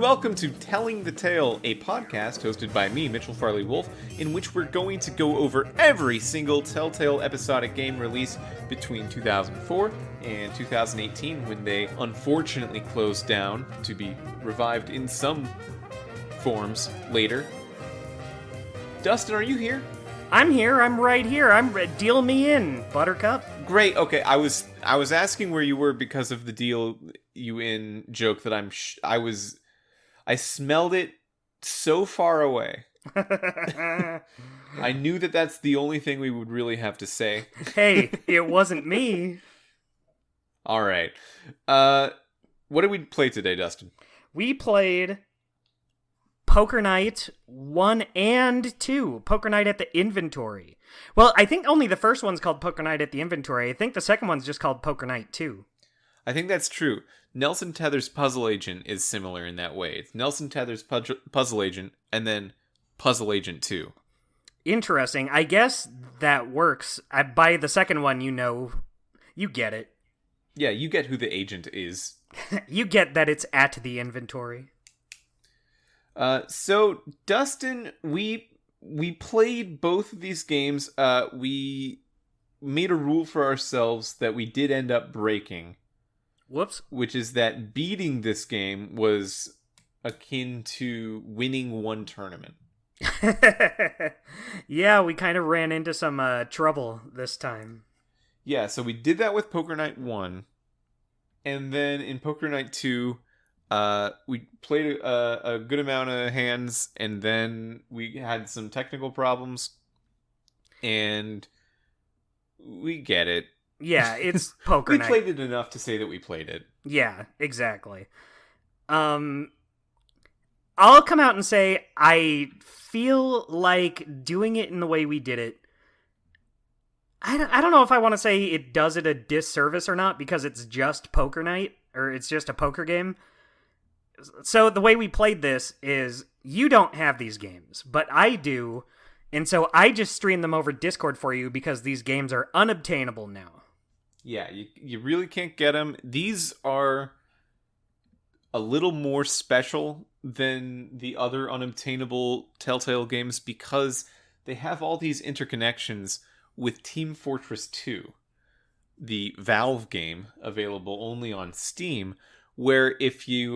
welcome to Telling the Tale, a podcast hosted by me, Mitchell Farley Wolf, in which we're going to go over every single Telltale episodic game released between 2004 and 2018, when they unfortunately closed down to be revived in some forms later. Dustin, are you here? I'm here. I'm right here. Deal me in, Buttercup. Great. Okay, I was asking where you were because of the deal you in joke that I smelled it so far away. I knew that that's the only thing we would really have to say. Hey, it wasn't me. All right. What did we play today, Dustin? We played Poker Night 1 and 2. Poker Night at the Inventory. Well, I think only the first one's called Poker Night at the Inventory. I think the second one's just called Poker Night 2. I think that's true. Nelson Tether's Puzzle Agent is similar in that way. It's Nelson Tether's Puzzle Agent and then Puzzle Agent 2. Interesting. I guess that works. By the second one, you get it. Yeah, you get who the agent is. You get that it's at the inventory. So, Dustin, we played both of these games. We made a rule for ourselves that we did end up breaking. Whoops. Which is that beating this game was akin to winning one tournament. Yeah, we kind of ran into some trouble this time. Yeah, so we did that with Poker Night 1. And then in Poker Night 2, we played a good amount of hands, and then we had some technical problems. And we get it. Yeah, it's Poker Night. We played it enough to say that we played it. Yeah, exactly. I'll come out and say I feel like doing it in the way we did it. I don't know if I want to say it does it a disservice or not, because it's just Poker Night, or it's just a poker game. So the way we played this is, you don't have these games, but I do, and so I just stream them over Discord for you because these games are unobtainable now. Yeah, you really can't get them. These are a little more special than the other unobtainable Telltale games because they have all these interconnections with Team Fortress 2, the Valve game available only on Steam, where if you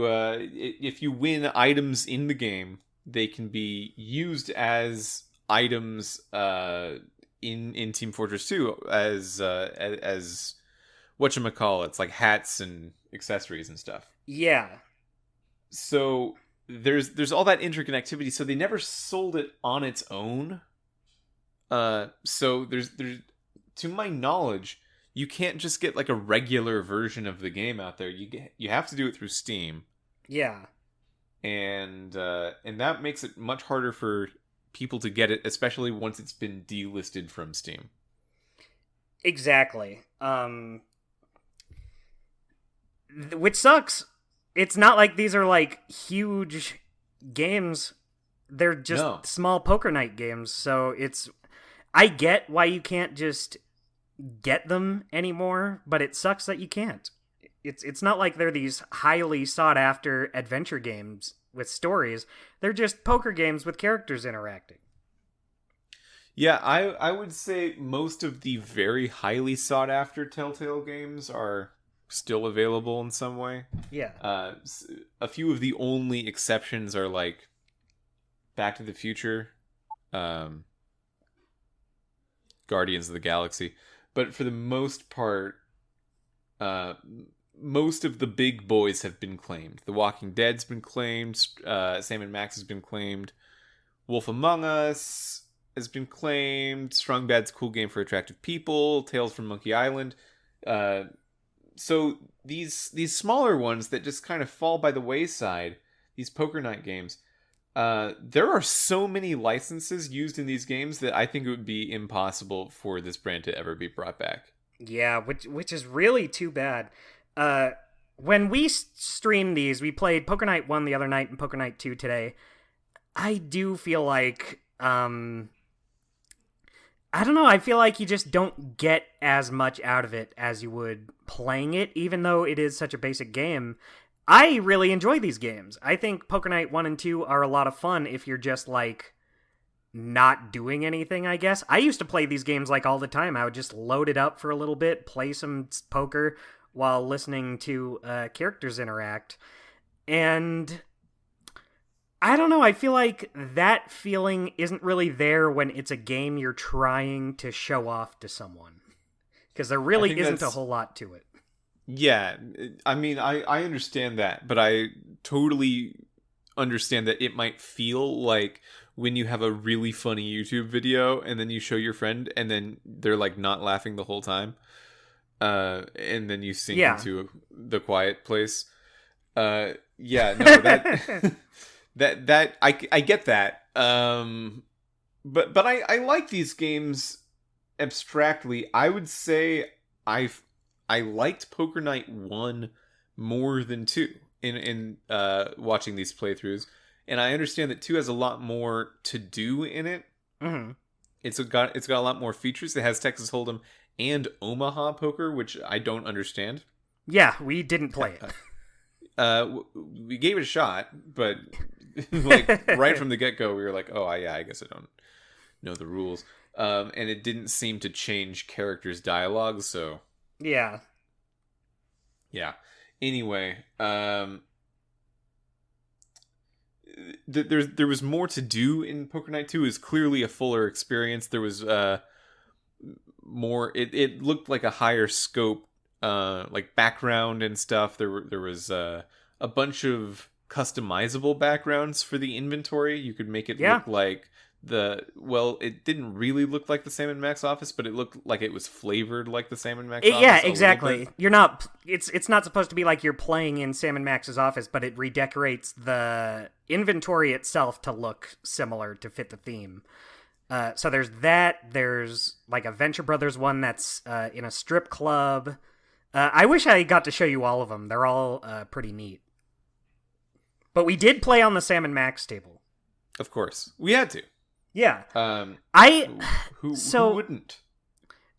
win items in the game, they can be used as items in Team Fortress 2 as whatchamacallit, it's like hats and accessories and stuff. Yeah. So there's all that interconnectivity, so they never sold it on its own. So there's to my knowledge, you can't just get like a regular version of the game out there. You have to do it through Steam. Yeah. And that makes it much harder for people to get it, especially once it's been delisted from Steam. Exactly. Which sucks. It's not like these are like huge games. They're just small Poker Night games. So I get why you can't just get them anymore, but it sucks that you can't. It's not like they're these highly sought after adventure games with stories. They're just poker games with characters interacting. Yeah, I would say most of the very highly sought after Telltale games are still available in some way. Yeah. A few of the only exceptions are like Back to the Future, Guardians of the Galaxy. But for the most part, most of the big boys have been claimed. The Walking Dead's been claimed. Sam & Max has been claimed. Wolf Among Us has been claimed. Strong Bad's Cool Game for Attractive People. Tales from Monkey Island. So these smaller ones that just kind of fall by the wayside, these Poker Night games, there are so many licenses used in these games that I think it would be impossible for this brand to ever be brought back. Yeah, which is really too bad. When we streamed these, we played Poker Night 1 the other night and Poker Night 2 today. I do feel like, I don't know, I feel like you just don't get as much out of it as you would playing it, even though it is such a basic game. I really enjoy these games. I think Poker Night 1 and 2 are a lot of fun if you're just like not doing anything, I guess. I used to play these games like all the time. I would just load it up for a little bit, play some poker while listening to characters interact. And I don't know, I feel like that feeling isn't really there when it's a game you're trying to show off to someone. Because there I really think isn't a that's whole lot to it. Yeah, I mean, I understand that, but I totally understand that it might feel like when you have a really funny YouTube video and then you show your friend and then they're like not laughing the whole time, and then you sink Yeah. into the quiet place. Yeah, no, that that I get that. But I like these games abstractly. I would say I liked Poker Night 1 more than 2 in watching these playthroughs. And I understand that 2 has a lot more to do in it. Hmm. It's got a lot more features. It has Texas Hold'em and Omaha Poker, which I don't understand. Yeah, we didn't play it. We gave it a shot, but like right from the get-go we were like, "Oh, yeah, I guess I don't know the rules." And it didn't seem to change characters' dialogue, so Yeah. yeah. Anyway, there was more to do in Poker Night 2. It was clearly a fuller experience. There was more. It looked like a higher scope, like background and stuff. There was a bunch of customizable backgrounds for the inventory. You could make it look like it didn't really look like the Sam & Max office, but it looked like it was flavored like the Sam & Max office. Yeah, exactly. You're not. It's not supposed to be like you're playing in Sam & Max's office, but it redecorates the inventory itself to look similar to fit the theme. So there's that. There's like a Venture Brothers one that's in a strip club. I wish I got to show you all of them. They're all pretty neat. But we did play on the Sam & Max table. Of course, we had to. Yeah. Who wouldn't?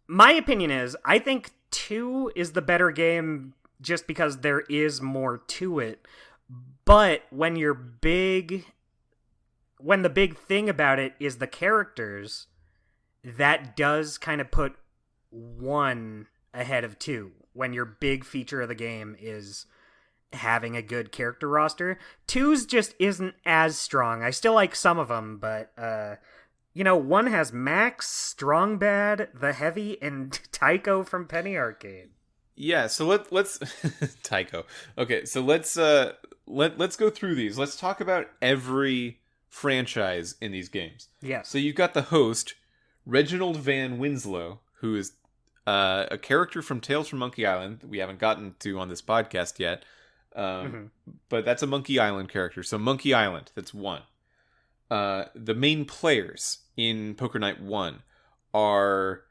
My opinion is, I think 2 is the better game just because there is more to it. But when the big thing about it is the characters, that does kind of put 1 ahead of 2. When your big feature of the game is having a good character roster, 2's just isn't as strong. I still like some of them, but 1 has Max, Strong Bad, The Heavy, and Tycho from Penny Arcade. Yeah, so let's Tycho. Okay, so let's go through these. Let's talk about every franchise in these games. Yes. So you've got the host, Reginald Van Winslow, who is a character from Tales from Monkey Island that we haven't gotten to on this podcast yet. But that's a Monkey Island character. So Monkey Island, that's 1. The main players in Poker Night 1 are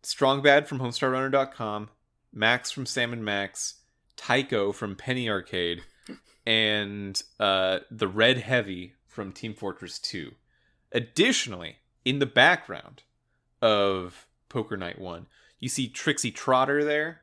Strong Bad from HomestarRunner.com, Max from Sam & Max, Tycho from Penny Arcade, and the Red Heavy from Team Fortress 2. Additionally, in the background of Poker Night 1, you see Trixie Trotter there,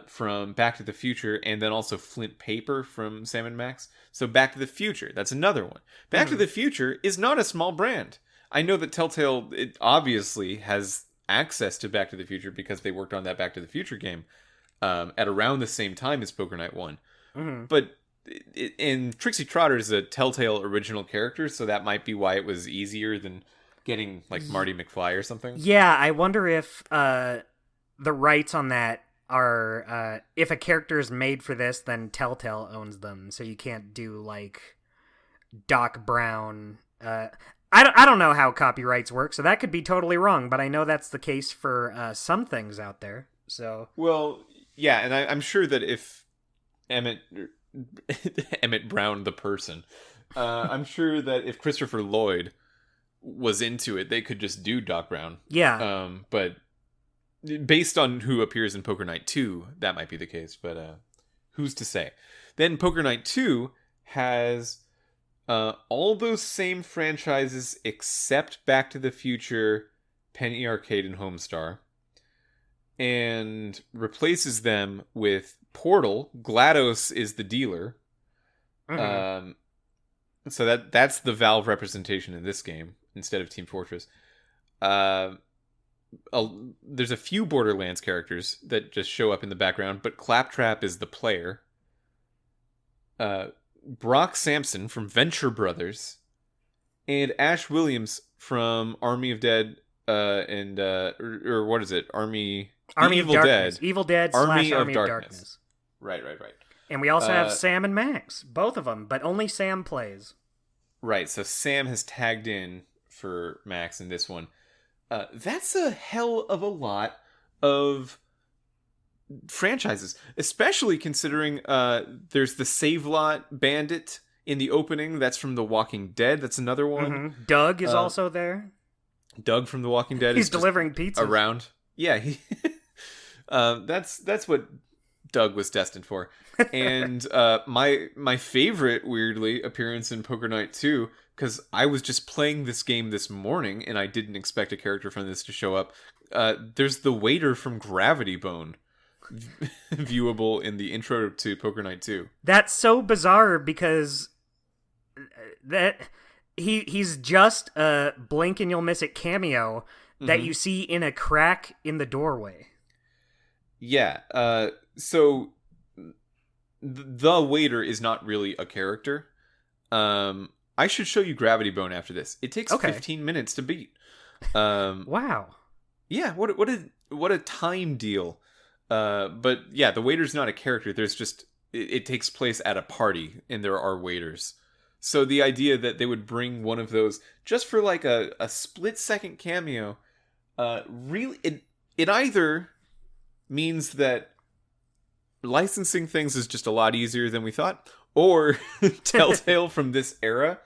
from Back to the Future, and then also Flint Paper from Sam & Max. So Back to the Future, that's another one. Back to the Future is not a small brand. I know that Telltale obviously has access to Back to the Future because they worked on that Back to the Future game at around the same time as Poker Night 1. But and Trixie Trotter is a Telltale original character, so that might be why it was easier than getting like Marty McFly or something. Yeah, I wonder if the rights on that are if a character is made for this, then Telltale owns them, so you can't do like Doc Brown. I don't know how copyrights work, so that could be totally wrong, but I know that's the case for some things out there. So well, yeah, and I'm sure that if Emmett Brown the person, I'm sure that if Christopher Lloyd was into it, they could just do Doc Brown. Yeah. But based on who appears in Poker Night 2, that might be the case, but who's to say? Then Poker Night 2 has all those same franchises except Back to the Future, Penny Arcade, and Homestar, and replaces them with Portal, GLaDOS is the dealer. Mm-hmm. So that's the Valve representation in this game instead of Team Fortress. Uh, there's a few Borderlands characters that just show up in the background, but Claptrap is the player. Brock Sampson from Venture Brothers, and Ash Williams from Army of Dead, or what is it? Army of Evil Darkness. Dead. Evil Dead / Army Army of of Darkness. Darkness. Right. And we also have Sam and Max, both of them, but only Sam plays. Right, so Sam has tagged in for Max in this one. That's a hell of a lot of franchises, especially considering there's the Save Lot Bandit in the opening. That's from The Walking Dead. That's another one. Mm-hmm. Doug is also there. Doug from The Walking Dead He's is delivering pizza around. Yeah, that's what Doug was destined for. And my favorite, weirdly, appearance in Poker Night 2, because I was just playing this game this morning and I didn't expect a character from this to show up. There's the waiter from Gravity Bone viewable in the intro to Poker Night 2. That's so bizarre because that he's just a blink and you'll miss it cameo that you see in a crack in the doorway. Yeah. So the waiter is not really a character. I should show you Gravity Bone after this. It takes 15 minutes to beat. Wow. Yeah, what a time deal. But yeah, the waiter's not a character. There's just it takes place at a party and there are waiters. So the idea that they would bring one of those just for like a split second cameo, really it either means that licensing things is just a lot easier than we thought, or Telltale from this era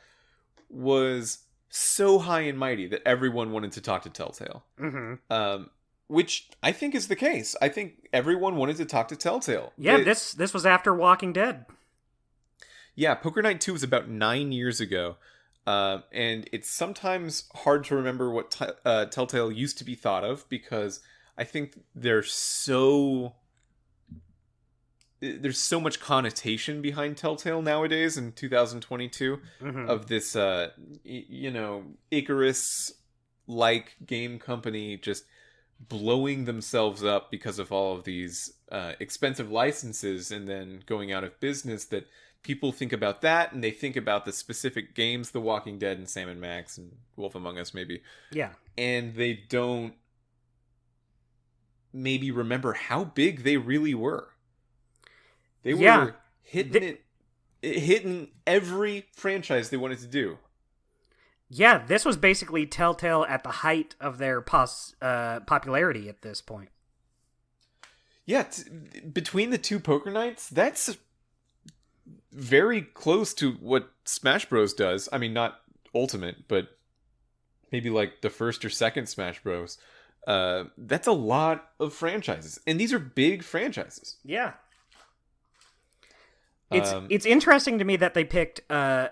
was so high and mighty that everyone wanted to talk to Telltale. Mm-hmm. Which I think is the case. I think everyone wanted to talk to Telltale. Yeah, this was after Walking Dead. Yeah, Poker Night 2 was about 9 years ago. And it's sometimes hard to remember what Telltale used to be thought of, because I think there's so much connotation behind Telltale nowadays in 2022 of this, Icarus-like game company just blowing themselves up because of all of these expensive licenses and then going out of business, that people think about that and they think about the specific games, The Walking Dead and Sam and Max and Wolf Among Us maybe. Yeah. And they don't maybe remember how big they really were. They were hitting every franchise they wanted to do. Yeah, this was basically Telltale at the height of their popularity at this point. Yeah, between the two Poker Nights, that's very close to what Smash Bros. Does. I mean, not Ultimate, but maybe like the first or second Smash Bros. That's a lot of franchises. And these are big franchises. Yeah. It's interesting to me that they picked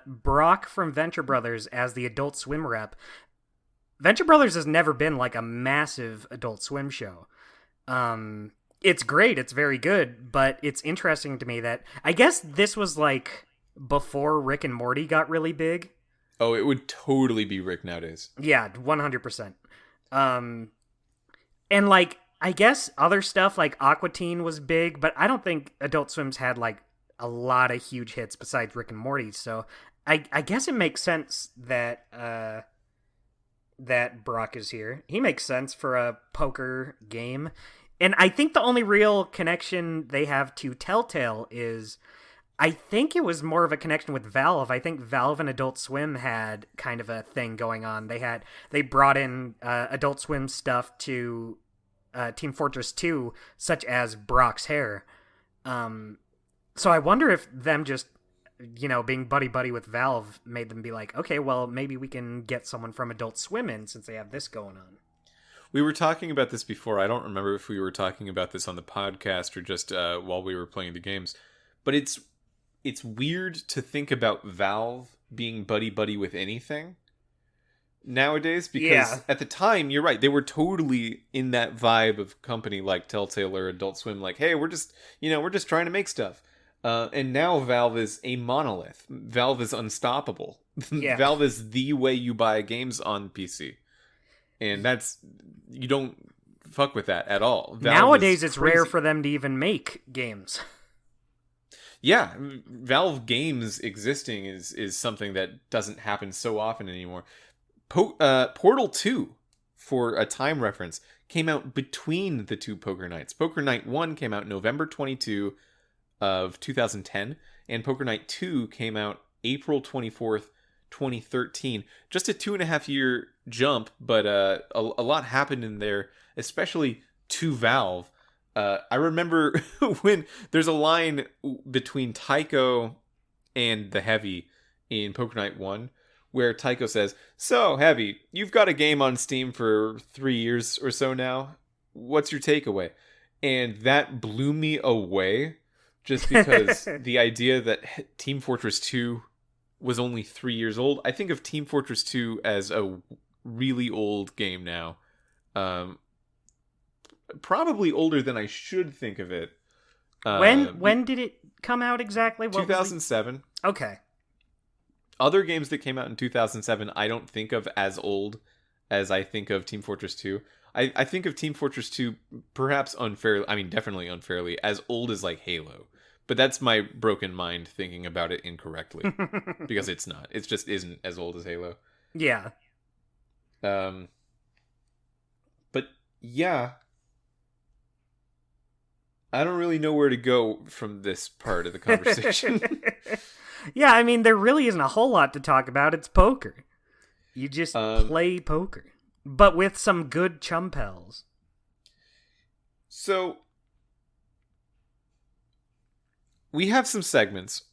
Brock from Venture Brothers as the Adult Swim rep. Venture Brothers has never been like a massive Adult Swim show. It's great, it's very good, but it's interesting to me that I guess this was like before Rick and Morty got really big. Oh, it would totally be Rick nowadays. Yeah, 100%. And like I guess other stuff like Aqua Teen was big, but I don't think Adult Swim's had like a lot of huge hits besides Rick and Morty, so I guess it makes sense that that Brock is here. He makes sense for a poker game. And I think the only real connection they have to Telltale is, I think it was more of a connection with Valve. I think Valve and Adult Swim had kind of a thing going on. They brought in Adult Swim stuff to Team Fortress 2, such as Brock's hair. So I wonder if them just, being buddy-buddy with Valve made them be like, okay, well, maybe we can get someone from Adult Swim in since they have this going on. We were talking about this before. I don't remember if we were talking about this on the podcast or just while we were playing the games. But it's weird to think about Valve being buddy-buddy with anything. nowadays because Yeah. at the time, you're right, they were totally in that vibe of company like Telltale or Adult Swim, like, hey, we're just trying to make stuff. And now Valve is a monolith. Valve is unstoppable. Yeah. Valve is the way you buy games on PC, and that's you don't fuck with that at all. Valve is Nowadays, it's rare crazy. for them to even make games. Yeah, Valve games existing is something that doesn't happen so often anymore. Portal 2, for a time reference, came out between the two Poker Nights. Poker Night 1 came out November 22 of 2010, and Poker Night 2 came out April 24th, 2013. Just a 2.5 year jump, but a lot happened in there, especially to Valve. I remember when there's a line between Tycho and the Heavy in Poker Night 1 where Tycho says, "So, Heavy, you've got a game on Steam for 3 years or so now. What's your takeaway?" And that blew me away just because the idea that Team Fortress 2 was only 3 years old. I think of Team Fortress 2 as a really old game now. Probably older than I should think of it. When did it come out exactly? 2007. Okay. Other games that came out in 2007, I don't think of as old as I think of Team Fortress 2. I think of Team Fortress 2 perhaps unfairly, I mean definitely unfairly, as old as like Halo. But that's my broken mind thinking about it incorrectly. Because it's not. It just isn't as old as Halo. Yeah. But yeah, I don't really know where to go from this part of the conversation. Yeah, I mean, there really isn't a whole lot to talk about. It's poker. You just play poker. But with some good chum pals. So, we have some segments.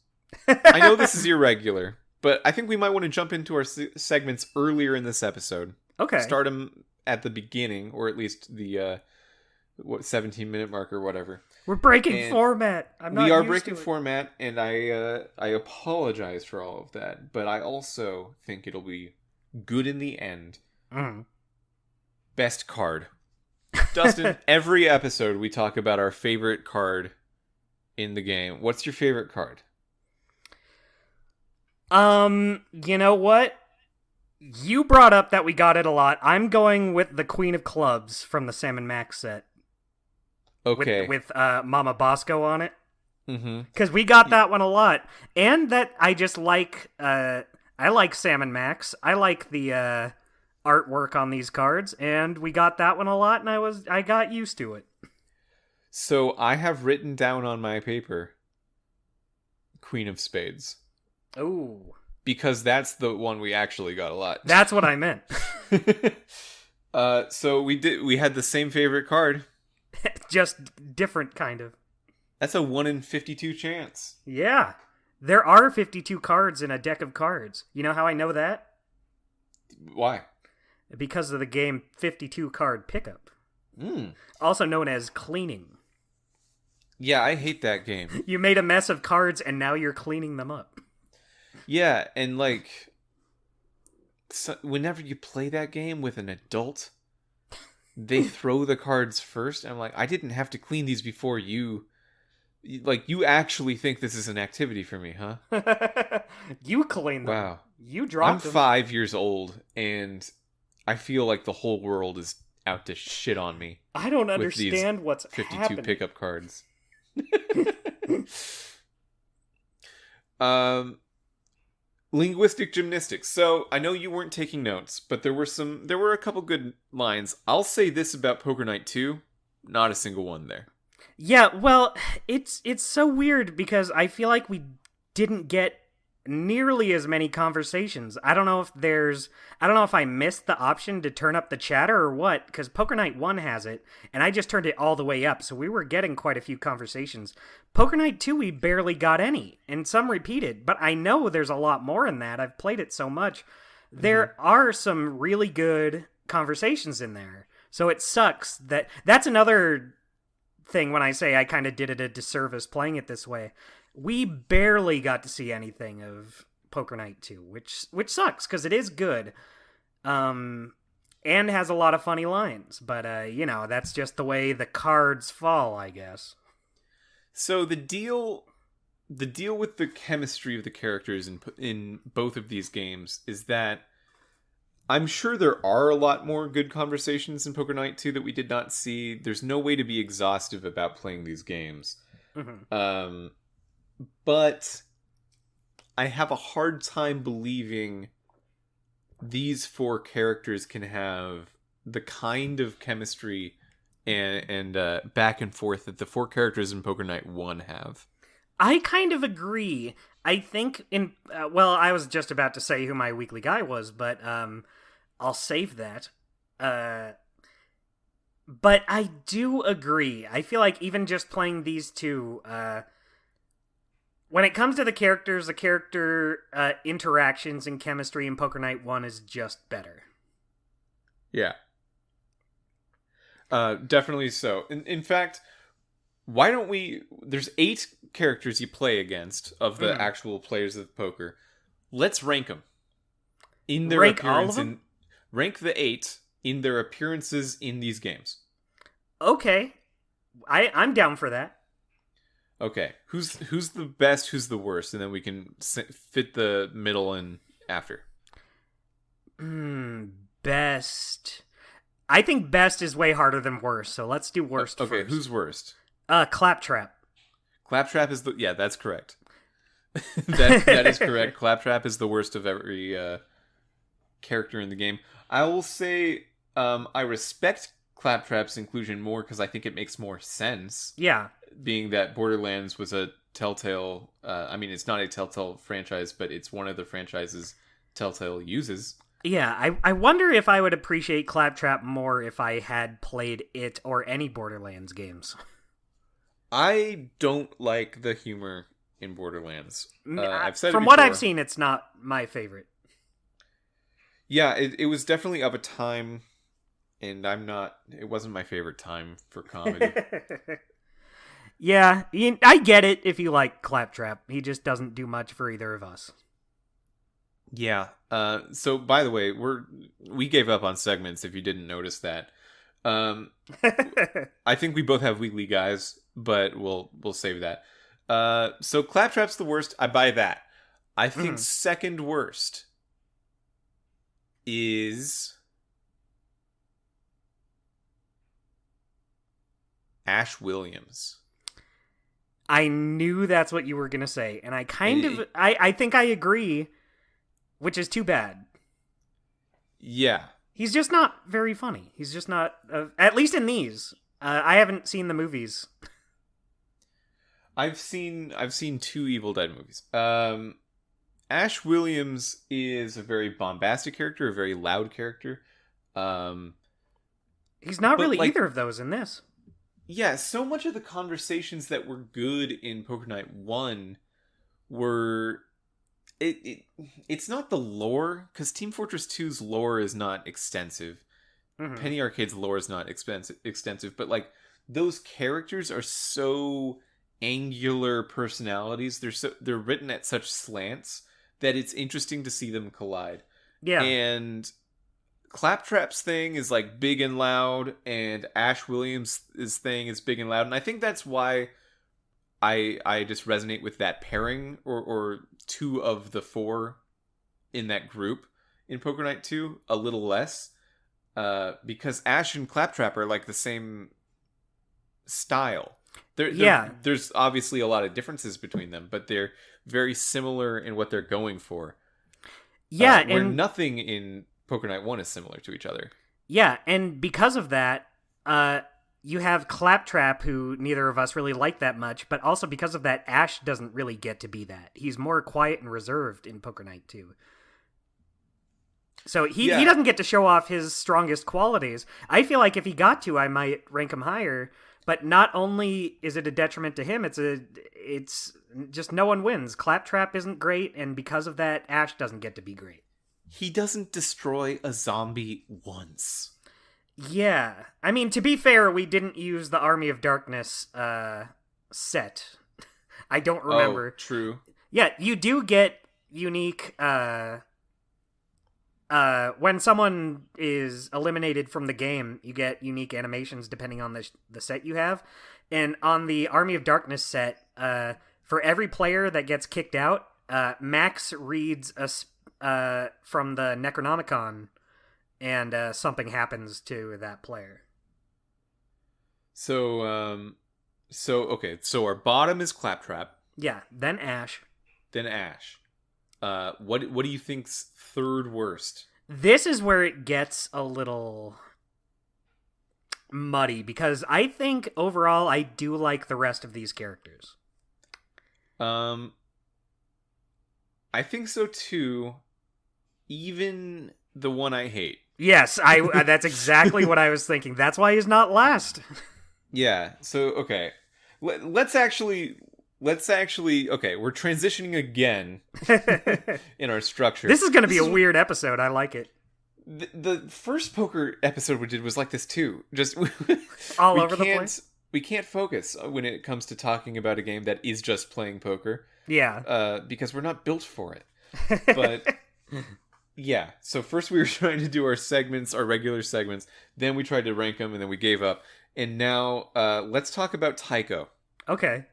I know this is irregular, but I think we might want to jump into our segments earlier in this episode. Okay. Start them at the beginning, or at least the 17-minute mark or whatever. We're breaking format. We are breaking format, and I apologize for all of that, but I also think it'll be good in the end. Mm. Best card. Dustin, every episode we talk about our favorite card in the game. What's your favorite card? You know what? You brought up that we got it a lot. I'm going with the Queen of Clubs from the Sam and Max set. Okay. With Mama Bosco on it. Mm-hmm. Because we got that one a lot. And that I just like, I like Sam and Max. I like the artwork on these cards. And we got that one a lot, and I got used to it. So I have written down on my paper Queen of Spades. Ooh. Because that's the one we actually got a lot. That's what I meant. So we had the same favorite card. Just different, kind of. That's a 1 in 52 chance. Yeah. There are 52 cards in a deck of cards. You know how I know that? Why? Because of the game 52 card pickup. Mm. Also known as cleaning. Yeah, I hate that game. You made a mess of cards and now you're cleaning them up. Yeah, and like, whenever you play that game with an adult, they throw the cards first. I'm like, I didn't have to clean these before you. Like, you actually think this is an activity for me, huh? You clean them. Wow. You dropped them. I'm 5 years old, and I feel like the whole world is out to shit on me. I don't understand what's 52 happening. pickup cards. Linguistic gymnastics. So I know you weren't taking notes, but there were a couple good lines. I'll say this about Poker Night 2, not a single one there. Yeah, well, it's so weird because I feel like we didn't get nearly as many conversations. I don't know if I missed the option to turn up the chatter or what, because Poker Night 1 has it, and I just turned it all the way up, so we were getting quite a few conversations. Poker Night 2, we barely got any, and some repeated, but I know there's a lot more in that. I've played it so much. There are some really good conversations in there, so it sucks that's another thing when I say I kind of did it a disservice playing it this way. We barely got to see anything of Poker Night 2, which sucks because it is good. Um, and has a lot of funny lines, but that's just the way the cards fall, I guess. So the deal with the chemistry of the characters in both of these games is that I'm sure there are a lot more good conversations in Poker Night 2 that we did not see. There's no way to be exhaustive about playing these games. Mm-hmm. But I have a hard time believing these four characters can have the kind of chemistry and back and forth that the four characters in Poker Night 1 have. I kind of agree. I think I was just about to say who my weekly guy was, but I'll save that. But I do agree. I feel like even just playing these two, when it comes to the characters, the character interactions and chemistry in Poker Night 1 is just better. Yeah. Definitely so. In fact, why don't we... There's 8 characters you play against of the actual players of poker. Let's rank them. In their Rank appearance all of them? Rank the 8 in their appearances in these games. Okay. I'm down for that. Okay. Who's the best, who's the worst? And then we can fit the middle in after. Best. I think best is way harder than worst, so let's do worst okay, first. Who's worst? Claptrap. Claptrap is the... Yeah, that's correct. that is correct. Claptrap is the worst of every character in the game. I will say I respect Claptrap's inclusion more because I think it makes more sense. Yeah. Being that Borderlands was a Telltale... it's not a Telltale franchise, but it's one of the franchises Telltale uses. Yeah, I wonder if I would appreciate Claptrap more if I had played it or any Borderlands games. I don't like the humor in Borderlands. I've said From it what before. I've seen, it's not my favorite. Yeah, it was definitely of a time, and it wasn't my favorite time for comedy. Yeah, I get it if you like Claptrap. He just doesn't do much for either of us. Yeah. So, by the way, we gave up on segments, if you didn't notice that. I think we both have weekly guys, but we'll save that. So Claptrap's the worst. I buy that. I think second worst is Ash Williams. I knew that's what you were going to say, and I think I agree, which is too bad. Yeah. He's just not very funny. He's just not, at least in these. I haven't seen the movies. I've seen 2 Evil Dead movies. Ash Williams is a very bombastic character, a very loud character. He's not really either of those in this. Yeah, so much of the conversations that were good in Poker Night 1 were... It's not the lore, because Team Fortress 2's lore is not extensive. Penny Arcade's lore is not extensive, but like those characters are so angular personalities. They're written at such slants that it's interesting to see them collide. Yeah. And Claptrap's thing is like big and loud, and Ash Williams' thing is big and loud, and I think that's why I just resonate with that pairing, or 2 of the 4 in that group in Poker Night 2 a little less, because Ash and Claptrap are like the same style. There's obviously a lot of differences between them, but they're very similar in what they're going for. Yeah, where nothing in Poker Night 1 is similar to each other. Yeah, and because of that, you have Claptrap, who neither of us really like that much, but also because of that, Ash doesn't really get to be that. He's more quiet and reserved in Poker Night 2. So he doesn't get to show off his strongest qualities. I feel like if he got to, I might rank him higher, but not only is it a detriment to him, it's just no one wins. Claptrap isn't great, and because of that, Ash doesn't get to be great. He doesn't destroy a zombie once. Yeah. I mean, to be fair, we didn't use the Army of Darkness set. I don't remember. Oh, true. Yeah, you do get unique when someone is eliminated from the game, you get unique animations depending on the set you have. And on the Army of Darkness set, for every player that gets kicked out, Max reads from the Necronomicon, and something happens to that player. So okay. So our bottom is Claptrap. Yeah, then Ash. Then Ash. What do you think's third worst? This is where it gets a little muddy, because I think overall I do like the rest of these characters. I think so too. Even the one I hate. Yes, I that's exactly what I was thinking. That's why he's not last. Yeah. So okay, let's actually okay. We're transitioning again in our structure. This is going to be a weird episode. I like it. The first poker episode we did was like this too. Just all over the place. We can't focus when it comes to talking about a game that is just playing poker. Yeah. Because we're not built for it. But yeah. So first we were trying to do our segments, our regular segments. Then we tried to rank them, and then we gave up. And now let's talk about Tycho. Okay.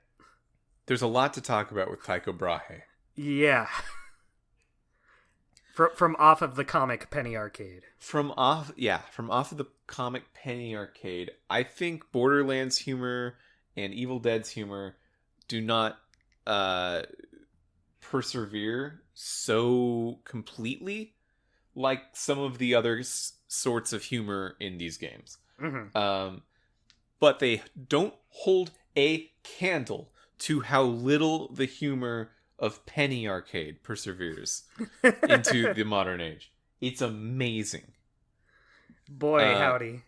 There's a lot to talk about with Tycho Brahe. Yeah. From off of the comic Penny Arcade. From off of the comic Penny Arcade. I think Borderlands humor and Evil Dead's humor do not persevere so completely like some of the other sorts of humor in these games. Mm-hmm. But they don't hold a candle to how little the humor of Penny Arcade perseveres into the modern age. It's amazing. Boy, howdy.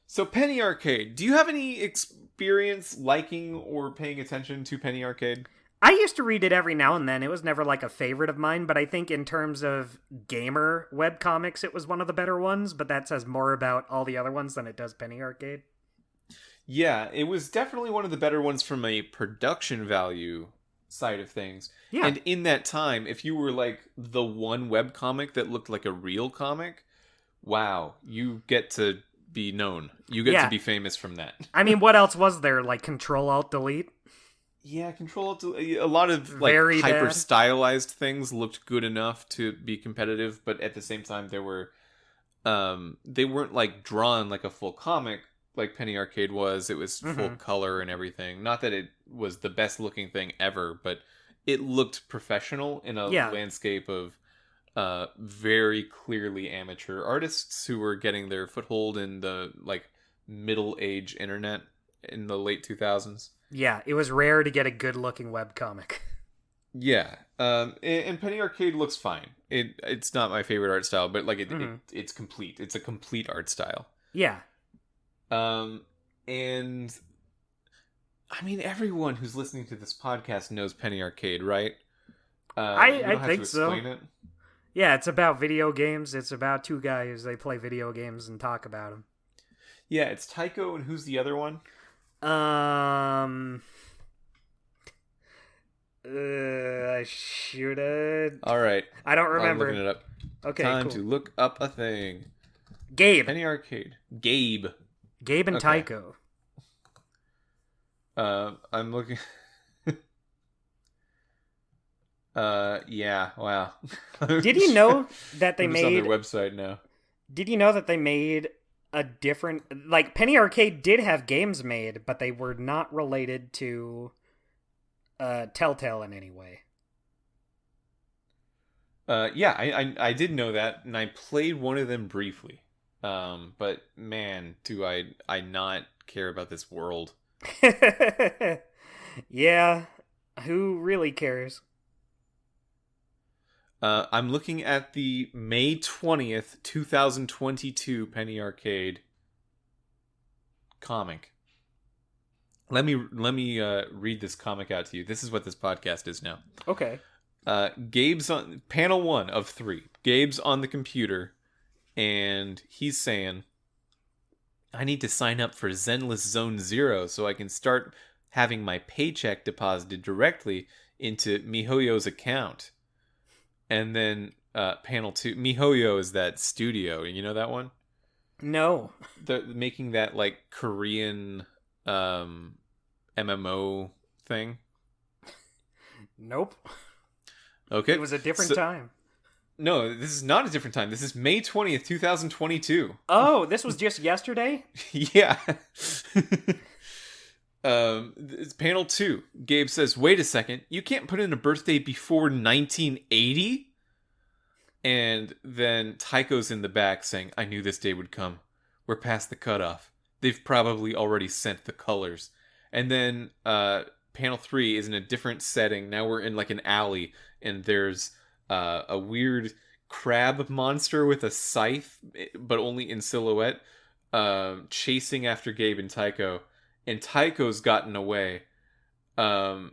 So Penny Arcade, do you have any experience liking or paying attention to Penny Arcade? I used to read it every now and then. It was never like a favorite of mine, but I think in terms of gamer webcomics, it was one of the better ones, but that says more about all the other ones than it does Penny Arcade. Yeah, it was definitely one of the better ones from a production value side of things. Yeah. And in that time, if you were like the one webcomic that looked like a real comic, wow, you get to be known. You get to be famous from that. I mean, what else was there? Like Control-Alt-Delete? Yeah, a lot of like Very hyper bad. stylized things looked good enough to be competitive, but at the same time they weren't like drawn like a full comic like Penny Arcade was. It was full color and everything. Not that it was the best looking thing ever, but it looked professional in a landscape of very clearly amateur artists who were getting their foothold in the like middle age internet in the late 2000s. Yeah, it was rare to get a good-looking webcomic. Yeah, and Penny Arcade looks fine. It's not my favorite art style, but like it's complete. It's a complete art style. Yeah. And I mean, everyone who's listening to this podcast knows Penny Arcade, right? I think so. It. Yeah, it's about video games. It's about two guys. They play video games and talk about them. Yeah, it's Tycho, and who's the other one? I should have. All right. I don't remember. I'm looking it up. Okay, Time to look up a thing. Gabe. Penny Arcade. Gabe and Tycho. I'm looking. Yeah. Wow. Did you know that they I'm made just on their website now? Did you know that they made a different, like, Penny Arcade did have games made, but they were not related to Telltale in any way. Yeah, I did know that, and I played one of them briefly. But man, do I not care about this world. Yeah, who really cares? I'm looking at the May 20th, 2022 Penny Arcade comic. Let me read this comic out to you. This is what this podcast is now. Okay. Gabe's on panel 1 of 3. Gabe's on the computer, and he's saying, I need to sign up for Zenless Zone Zero so I can start having my paycheck deposited directly into MiHoYo's account. And then panel 2. MiHoYo is that studio. You know that one? No. They're making that like Korean MMO thing. Nope. Okay. It was a different time. No, this is not a different time. This is May 20th, 2022. Oh, this was just yesterday? Yeah. It's panel 2. Gabe says, "Wait a second. You can't put in a birthday before 1980?" And then Taiko's in the back saying, "I knew this day would come. We're past the cutoff. They've probably already sent the colors." And then panel 3 is in a different setting. Now we're in like an alley, and there's a weird crab monster with a scythe, but only in silhouette, chasing after Gabe and Taiko. And Taiko's gotten away, but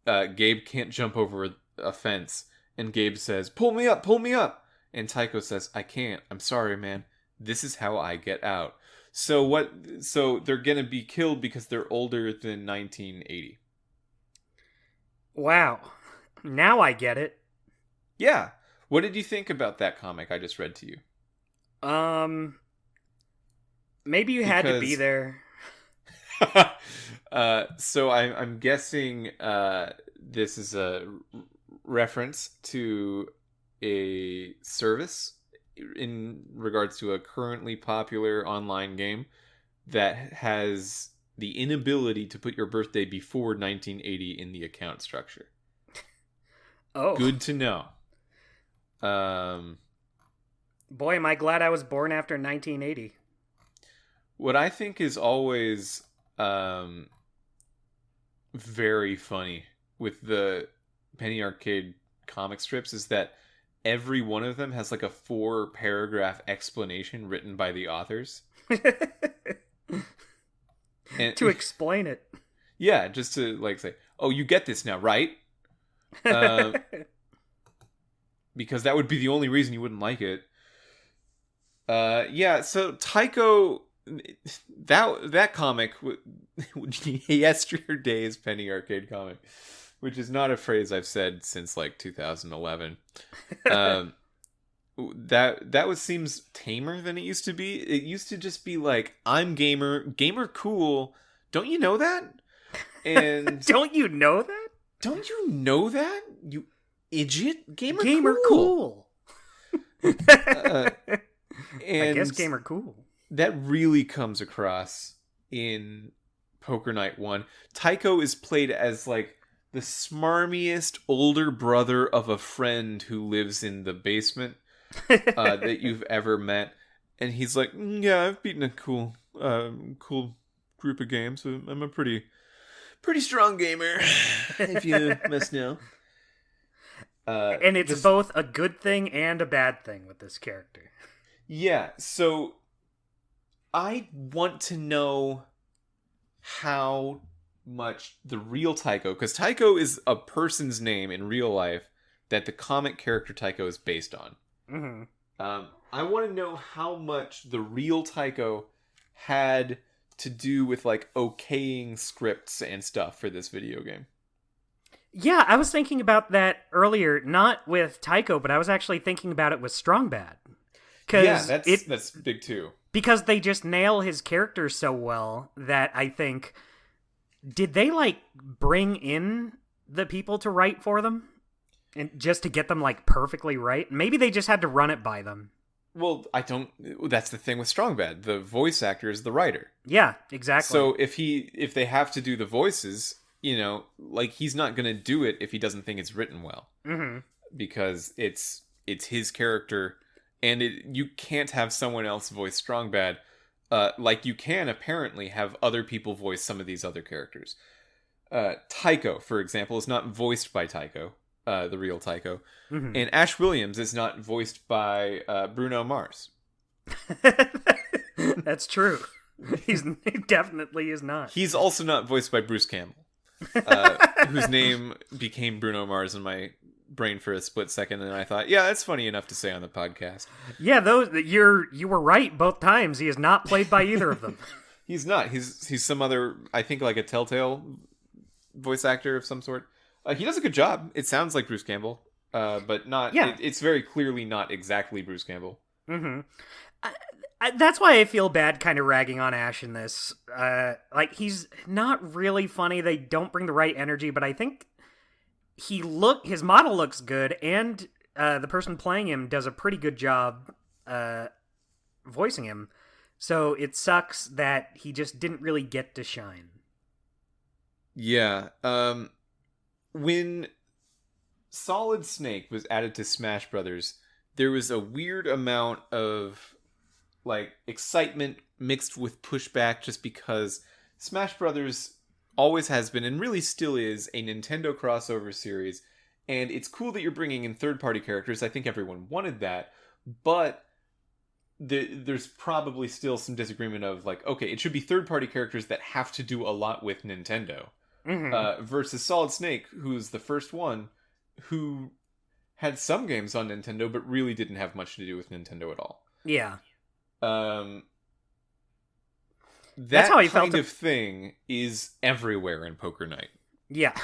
Gabe can't jump over a fence. And Gabe says, "Pull me up, pull me up." And Taiko says, "I can't. I'm sorry, man. This is how I get out." So what? So they're gonna be killed because they're older than 1980. Wow. Now I get it. Yeah. What did you think about that comic I just read to you? Maybe you had to be there. So I'm guessing this is a reference to a service in regards to a currently popular online game that has the inability to put your birthday before 1980 in the account structure. Oh. Good to know. Boy, am I glad I was born after 1980. What I think is always very funny with the Penny Arcade comic strips is that every one of them has like a 4-paragraph explanation written by the authors. And, to explain it. Yeah, just to like say, "Oh, you get this now, right?" Because that would be the only reason you wouldn't like it. Yeah, so Taiko, that comic, yesterday's Penny Arcade comic, which is not a phrase I've said since like 2011. That seems tamer than it used to be. It used to just be like, "I'm gamer cool. Don't you know that?" And don't you know that? Don't you know that? You idiot, gamer cool. And I guess gamer cool. That really comes across in Poker Night 1. Taiko is played as like the smarmiest older brother of a friend who lives in the basement that you've ever met. And he's like, "Yeah, I've beaten a cool group of games. I'm a pretty strong gamer, if you must know." And it's both a good thing and a bad thing with this character. Yeah, so I want to know how much the real Taiko, because Taiko is a person's name in real life that the comic character Taiko is based on. Mm-hmm. I want to know how much the real Taiko had to do with like okaying scripts and stuff for this video game. Yeah, I was thinking about that earlier, not with Taiko, but I was actually thinking about it with Strong Bad. Yeah, that's big too. Because they just nail his character so well that I think, did they like bring in the people to write for them? And just to get them like perfectly right? Maybe they just had to run it by them. Well, that's the thing with Strong Bad. The voice actor is the writer. Yeah, exactly. So if they have to do the voices, you know, like he's not going to do it if he doesn't think it's written well. Mm-hmm. Because it's his character, and you can't have someone else voice Strong Bad. Like you can apparently have other people voice some of these other characters. Taiko, for example, is not voiced by Taiko, the real Taiko. Mm-hmm. And Ash Williams is not voiced by Bruno Mars. That's true. He definitely is not. He's also not voiced by Bruce Campbell, whose name became Bruno Mars in my brain for a split second, and I thought, yeah, that's funny enough to say on the podcast. Yeah, you were right both times. He is not played by either of them. He's not. He's some other, I think, like a Telltale voice actor of some sort. He does a good job. It sounds like Bruce Campbell. but not. Yeah. It's very clearly not exactly Bruce Campbell. Mm-hmm. That's why I feel bad kind of ragging on Ash in this. Like, he's not really funny. They don't bring the right energy, but I think his model looks good, and the person playing him does a pretty good job voicing him. So it sucks that he just didn't really get to shine. Yeah. When Solid Snake was added to Smash Brothers, there was a weird amount of like excitement mixed with pushback, just because Smash Brothers always has been and really still is a Nintendo crossover series, and it's cool that you're bringing in third-party characters. I think everyone wanted that, but there's probably still some disagreement of like, okay, it should be third-party characters that have to do a lot with Nintendo, versus Solid Snake, who's the first one who had some games on Nintendo but really didn't have much to do with Nintendo at all. Yeah. That That's how I kind felt of thing is everywhere in Poker Night. Yeah.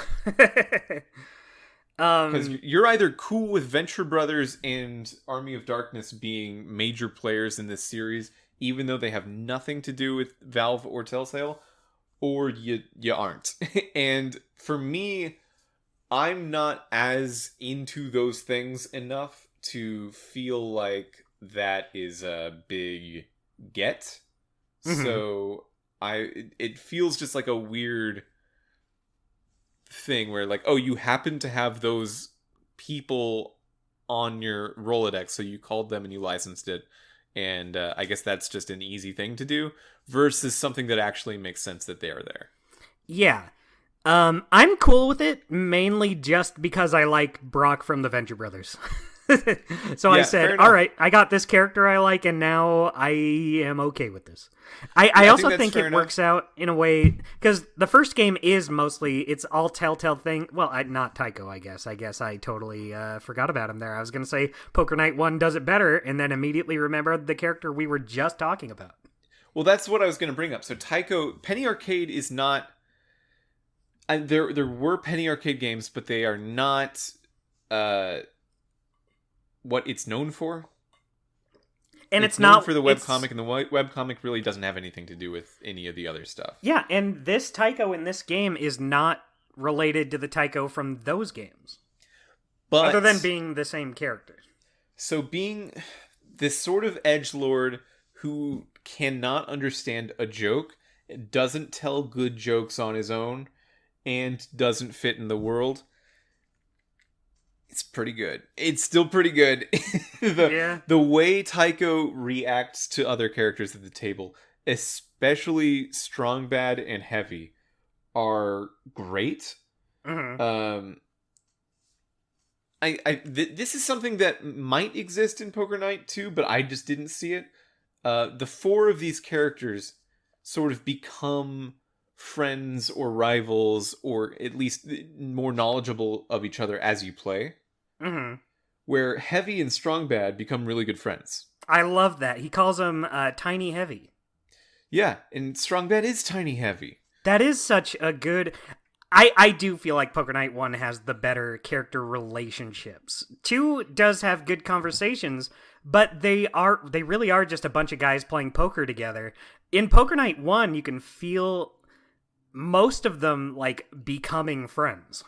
Because you're either cool with Venture Brothers and Army of Darkness being major players in this series, even though they have nothing to do with Valve or Telltale, or you aren't. And for me, I'm not as into those things enough to feel like that is a big get. So it feels just like a weird thing where like, oh, you happen to have those people on your Rolodex, so you called them and you licensed it, and I guess that's just an easy thing to do versus something that actually makes sense that they are there. Yeah. I'm cool with it, mainly just because I like Brock from the Venture Brothers. So I said, all right, I got this character I like, and now I am okay with this. I also think it works out in a way, because the first game is mostly, it's all Telltale thing. Well, not Tycho, I guess. I guess I totally forgot about him there. I was going to say Poker Night 1 does it better, and then immediately remembered the character we were just talking about. Well, that's what I was going to bring up. So Tycho, Penny Arcade is not... There were Penny Arcade games, but they are not... what it's known for. And it's not for the webcomic, and the webcomic really doesn't have anything to do with any of the other stuff. Yeah, and this Tycho in this game is not related to the Tycho from those games. But other than being the same character. So being this sort of edgelord who cannot understand a joke, doesn't tell good jokes on his own, and doesn't fit in the world, it's pretty good. It's still pretty good. The way Tycho reacts to other characters at the table, especially Strong Bad and Heavy, are great. This is something that might exist in Poker Night too, but I just didn't see it. The four of these characters sort of become friends or rivals, or at least more knowledgeable of each other as you play. Where Heavy and Strong Bad become really good friends. I love that. He calls him Tiny Heavy. Yeah, and Strong Bad is Tiny Heavy. That is such a good... I do feel like Poker Night 1 has the better character relationships. 2 does have good conversations, but they really are just a bunch of guys playing poker together. In Poker Night 1, you can feel most of them like becoming friends.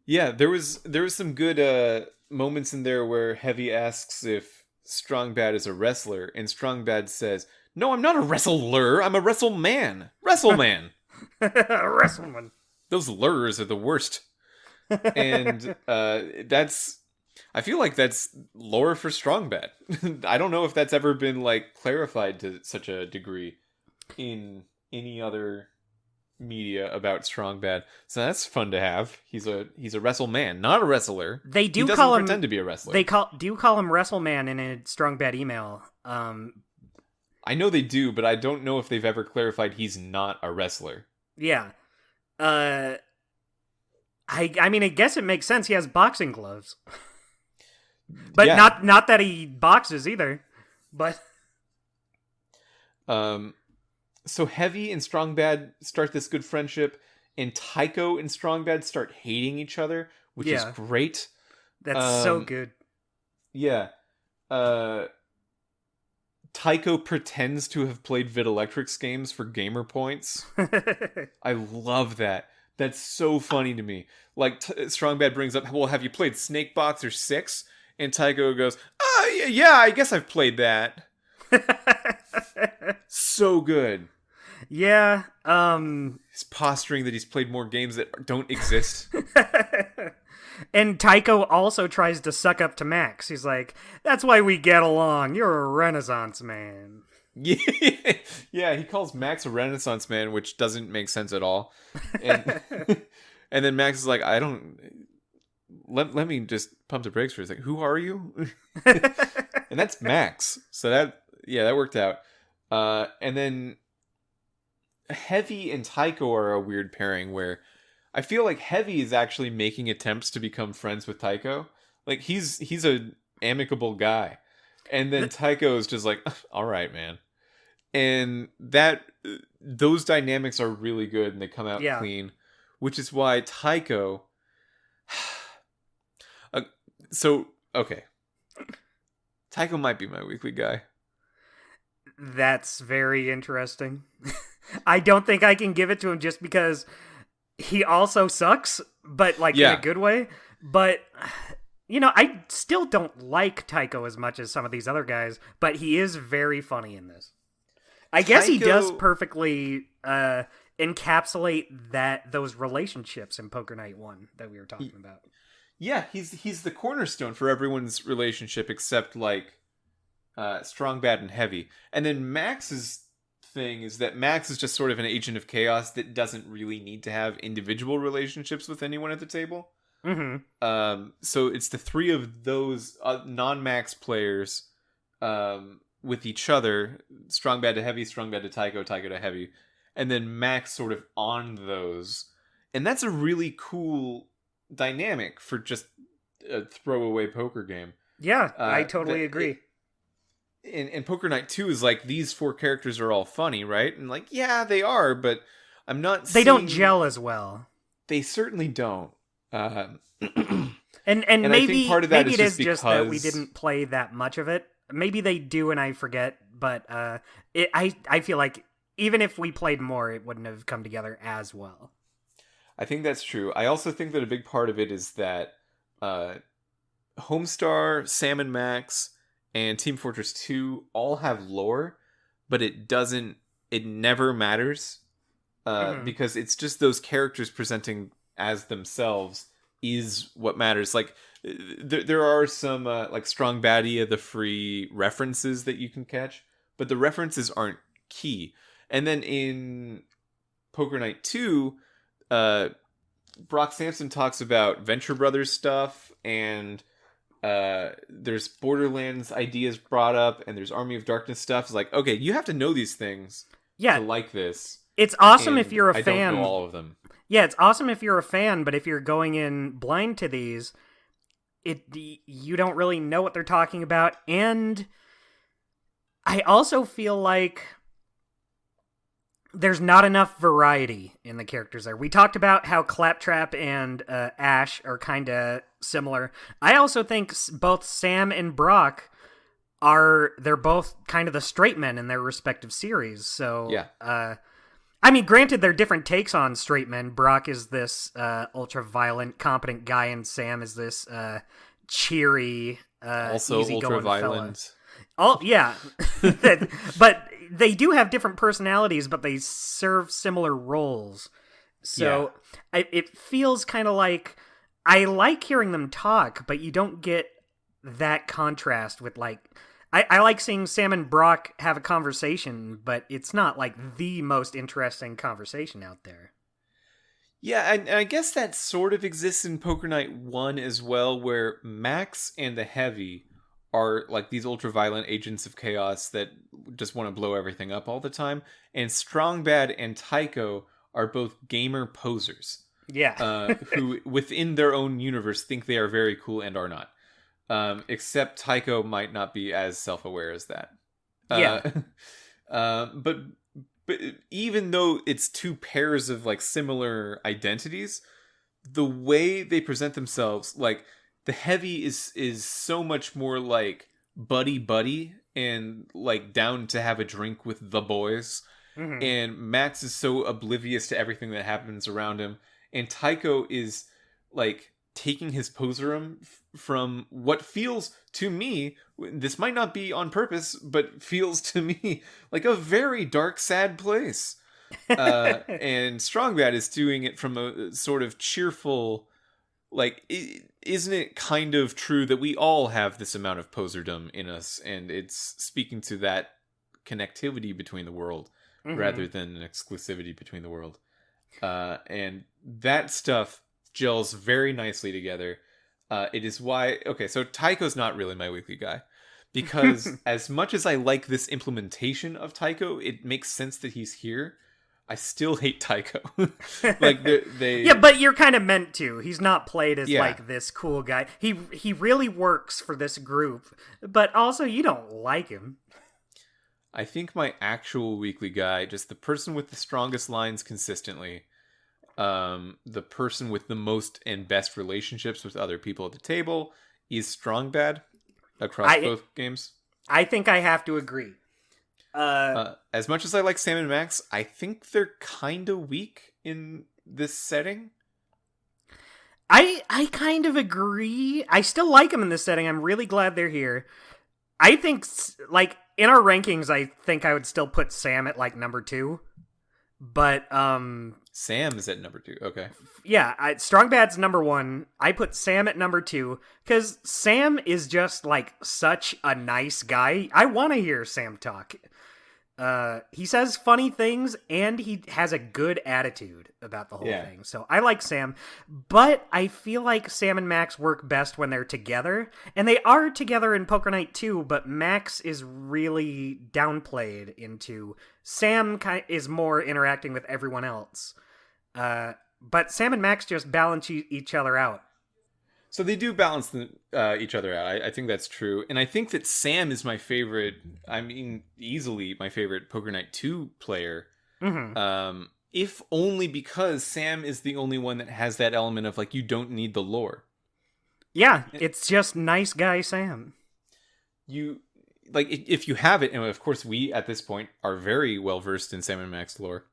Yeah, there was some good moments in there where Heavy asks if Strong Bad is a wrestler, and Strong Bad says, "No, I'm not a wrestler. I'm a wrestleman. Wrestleman." Wrestleman. Those lures are the worst. And I feel like that's lore for Strong Bad. I don't know if that's ever been like clarified to such a degree in any other media about Strong Bad. So that's fun to have. He's a wrestleman, not a wrestler. They do he doesn't call him pretend to be a wrestler. They do call him Wrestleman in a Strong Bad email. I know they do, but I don't know if they've ever clarified he's not a wrestler. Yeah. I mean, I guess it makes sense. He has boxing gloves. But yeah. not that he boxes either. But so Heavy and Strong Bad start this good friendship, and Tycho and Strong Bad start hating each other, which is great. That's so Um, good. yeah. Uh, Tycho pretends to have played Vidalectrix games for gamer points. I love that. That's so funny to me. Like Strong Bad brings up, well, have you played Snake Box or Six? And Tycho goes, oh yeah, I guess I've played that. So good. Yeah. He's posturing that he's played more games that don't exist. And Tycho also tries to suck up to Max. He's like, "That's why we get along. You're a Renaissance man." Yeah, yeah. He calls Max a Renaissance man, which doesn't make sense at all. And and then Max is like, I don't. Let me just pump the brakes for a second. Who are you? And that's Max. So that worked out. And then Heavy and Tycho are a weird pairing where I feel like Heavy is actually making attempts to become friends with Tycho. Like he's a amicable guy. And then Tycho is just like, all right, man. And those dynamics are really good and they come out Yeah. clean, which is why Tycho. uh, so okay, Tycho might be my weekly guy. That's very interesting. I don't think I can give it to him just because he also sucks, but like in a Yeah, good way. But I still don't like Tycho as much as some of these other guys, but he is very funny in this. I guess he does Tycho. perfectly encapsulate those relationships in Poker Night 1 that we were talking about. Yeah, he's the cornerstone for everyone's relationship except like Strong, Bad, and Heavy. And then Max's thing is that Max is just sort of an agent of chaos that doesn't really need to have individual relationships with anyone at the table. Mm-hmm. So it's the three of those non-Max players with each other: Strong, Bad to Heavy, Strong, Bad to Tycho, Tycho to Heavy, and then Max sort of on those. And that's a really cool dynamic for just a throwaway poker game. Yeah, I totally that agree. and Poker Night 2 is like, these four characters are all funny, right? And like, yeah, they are, but I'm not They don't seeing... gel as well. They certainly don't. And And I think maybe part of that maybe is it is just just that we because... didn't play that much of it. Maybe they do and I forget, but I feel like even if we played more, it wouldn't have come together as well. I think that's true. I also think that a big part of it is that Homestar, Sam and Max, and Team Fortress 2 all have lore, but it never matters because it's just those characters presenting as themselves is what matters. Like, there are some like Strong Badia, the free references that you can catch, but the references aren't key. And then in Poker Night 2, Brock Sampson talks about Venture Brothers stuff, and there's Borderlands ideas brought up, and there's Army of Darkness stuff. It's like, okay, you have to know these things Yeah, to like this, it's awesome if and you're a I fan. don't know all of them. Yeah, it's awesome if you're a fan, but if you're going in blind to these, you don't really know what they're talking about. And I also feel like there's not enough variety in the characters there. We talked about how Claptrap and Ash are kind of similar. I also think both Sam and Brock they're both kind of the straight men in their respective series. So Yeah. I mean, granted, they're different takes on straight men. Brock is this ultra-violent, competent guy, and Sam is this cheery, Also easygoing fella. ultra-violent. Oh, yeah. But they do have different personalities, but they serve similar roles. So it feels kind of like... I like hearing them talk, but you don't get that contrast with, like... I like seeing Sam and Brock have a conversation, but it's not like the most interesting conversation out there. Yeah, and I guess that sort of exists in Poker Night 1 as well, where Max and the Heavy are like these ultra-violent agents of chaos that just want to blow everything up all the time, and Strong Bad and Tycho are both gamer posers. Yeah. Who, within their own universe, think they are very cool and are not. Except Tycho might not be as self-aware as that. Yeah. But even though it's two pairs of like similar identities, the way they present themselves, like the heavy is so much more like buddy and like down to have a drink with the boys, Mm-hmm. and Max is so oblivious to everything that happens around him, and Tycho is like taking his poserum from what feels to me, this might not be on purpose, but feels to me like a very dark, sad place. And Strongbad is doing it from a sort of cheerful, like, isn't it kind of true that we all have this amount of poserdom in us, and it's speaking to that connectivity between the world rather than an exclusivity between the world. And that stuff gels very nicely together. It is why... Okay, so Tycho's not really my weekly guy. Because as much as I like this implementation of Tycho, it makes sense that he's here. I still hate Tycho. Like, they... Yeah, but you're kind of meant to. He's not played as, Yeah. like, this cool guy. He really works for this group, but also you don't like him. I think my actual weekly guy, just the person with the strongest lines consistently, the person with the most and best relationships with other people at the table, is Strongbad across both games. I think I have to agree. As much as I like Sam and Max, I think they're kind of weak in this setting. I kind of agree. I still like them in this setting. I'm really glad they're here. I think, like, in our rankings, I think I would still put Sam at, like, number 2. But, Sam is at number 2, okay. yeah, Strongbad's number 1. I put Sam at number 2, because Sam is just, like, such a nice guy. I want to hear Sam talk. He says funny things, and he has a good attitude about the whole thing. So I like Sam, but I feel like Sam and Max work best when they're together, and they are together in Poker Night 2, but Max is really downplayed into... Sam is more interacting with everyone else. But Sam and Max just balance each other out. So they do balance each other out. I think that's true. And I think that Sam is my favorite, I mean, easily my favorite Poker Night 2 player. Mm-hmm. If only because Sam is the only one that has that element of, like, you don't need the lore. Yeah, it's just nice guy Sam. You, like, if you have it, and of course we, at this point, are very well-versed in Sam and Max lore.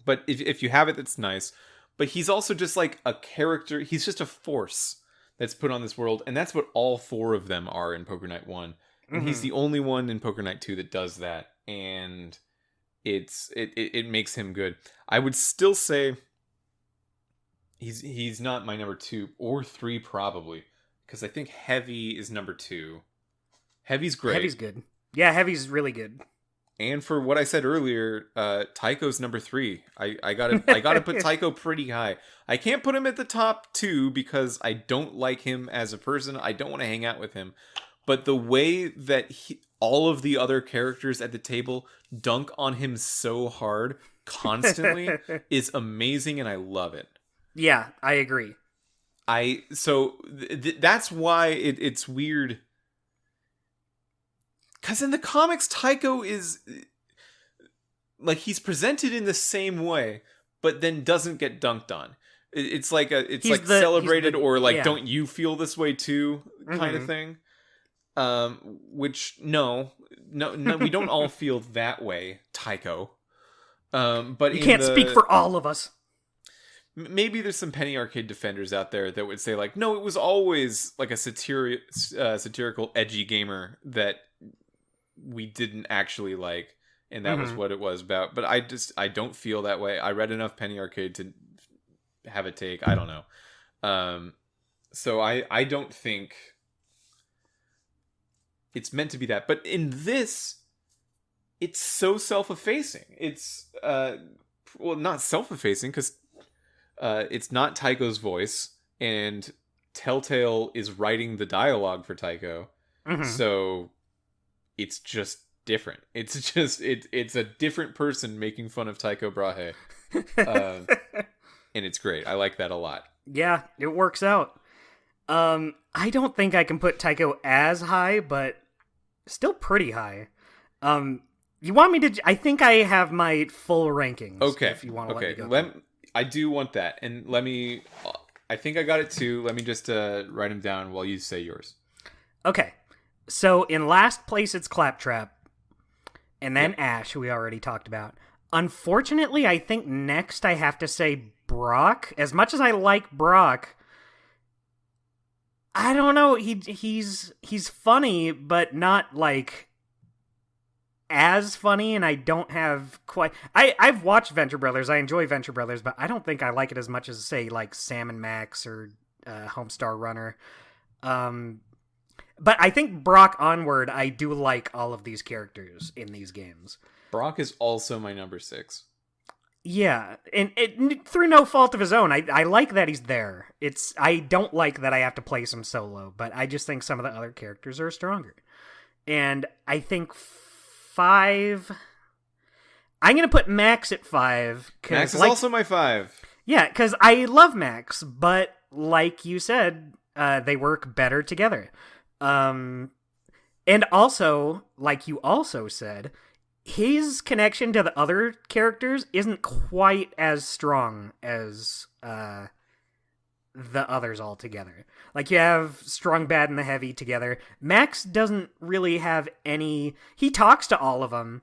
But if you have it, that's nice. But he's also just like a character. He's just a force that's put on this world. And that's what all 4 of them are in Poker Night 1. And he's the only one in Poker Night 2 that does that. And it makes him good. I would still say he's not my number 2 or 3 probably. Because I think Heavy is number 2. Heavy's great. Heavy's good. Yeah, Heavy's really good. And for what I said earlier, Tycho's number 3. I gotta put Tycho pretty high. I can't put him at the top 2 because I don't like him as a person. I don't want to hang out with him. But the way that all of the other characters at the table dunk on him so hard constantly is amazing, and I love it. Yeah, I agree. That's why it's weird. Because in the comics, Tycho is... like, he's presented in the same way, but then doesn't get dunked on. It's like celebrated, or like, don't you feel this way too, kind of thing. Which, no, we don't all feel that way, Tycho. But you can't speak for all of us. Maybe there's some penny arcade defenders out there that would say, like, no, it was always like a satirical, edgy gamer that we didn't actually like, and that was what it was about. But I don't feel that way. I read enough penny arcade to have a take. I don't know. So I don't think it's meant to be that. But in this, it's so self-effacing. It's not self-effacing, because it's not Tycho's voice, and Telltale is writing the dialogue for Tycho. So it's just different. It's just it's a different person making fun of Tycho Brahe. And it's great. I like that a lot. Yeah, it works out. I don't think I can put Tycho as high, but still pretty high. You want me to... I think I have my full rankings. Okay. If you want to let me go. I do want that. And let me... I think I got it too. Let me just write them down while you say yours. Okay. So in last place, it's Claptrap. And then Yep. Ash, who we already talked about. Unfortunately, I think next I have to say Brock. As much as I like Brock, I don't know. He's funny, but not like as funny. And I don't have quite. I've watched Venture Brothers. I enjoy Venture Brothers, but I don't think I like it as much as say like Sam and Max or Homestar Runner. But I think Brock Onward, I do like all of these characters in these games. Brock is also my number 6. Yeah, and through no fault of his own. I like that he's there. I don't like that I have to place him solo, but I just think some of the other characters are stronger. And I think 5... I'm going to put Max at 5. Max is also my 5. Yeah, because I love Max, but like you said, they work better together. And also, like you also said, his connection to the other characters isn't quite as strong as the others all together. Like, you have Strong, Bad, and the Heavy together. Max doesn't really have any... He talks to all of them,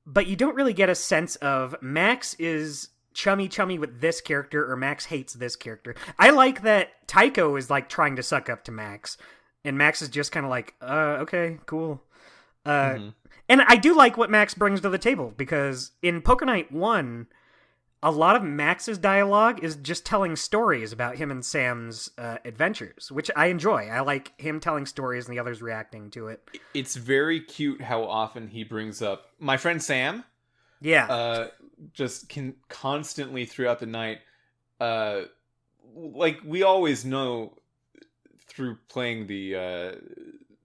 but you don't really get a sense of Max is chummy with this character or Max hates this character. I like that Tycho is, like, trying to suck up to Max, and Max is just kind of like, okay, cool. And I do like what Max brings to the table, because in Poker Night 1, a lot of Max's dialogue is just telling stories about him and Sam's adventures, which I enjoy. I like him telling stories and the others reacting to it. It's very cute how often he brings up my friend Sam. Yeah. Just can constantly throughout the night, like we always know through playing the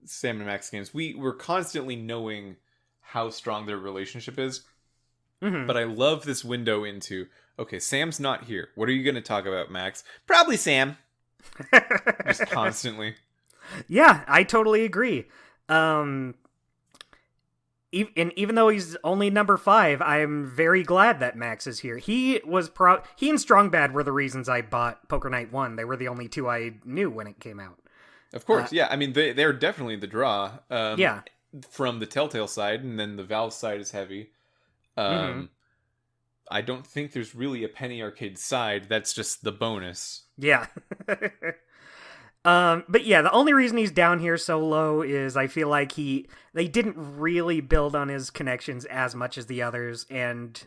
Sam and Max games, we're constantly knowing how strong their relationship is. Mm-hmm. But I love this window into, okay, Sam's not here. What are you going to talk about, Max? Probably Sam. Just constantly. Yeah, I totally agree. Even though he's only number 5, I'm very glad that Max is here. He and Strong Bad were the reasons I bought Poker Night 1. They were the only 2 I knew when it came out. Of course, yeah. I mean, they're definitely the draw. Yeah. From the Telltale side, and then the Valve side is heavy. I don't think there's really a Penny Arcade side. That's just the bonus. Yeah. But yeah, the only reason he's down here so low is I feel like they didn't really build on his connections as much as the others, and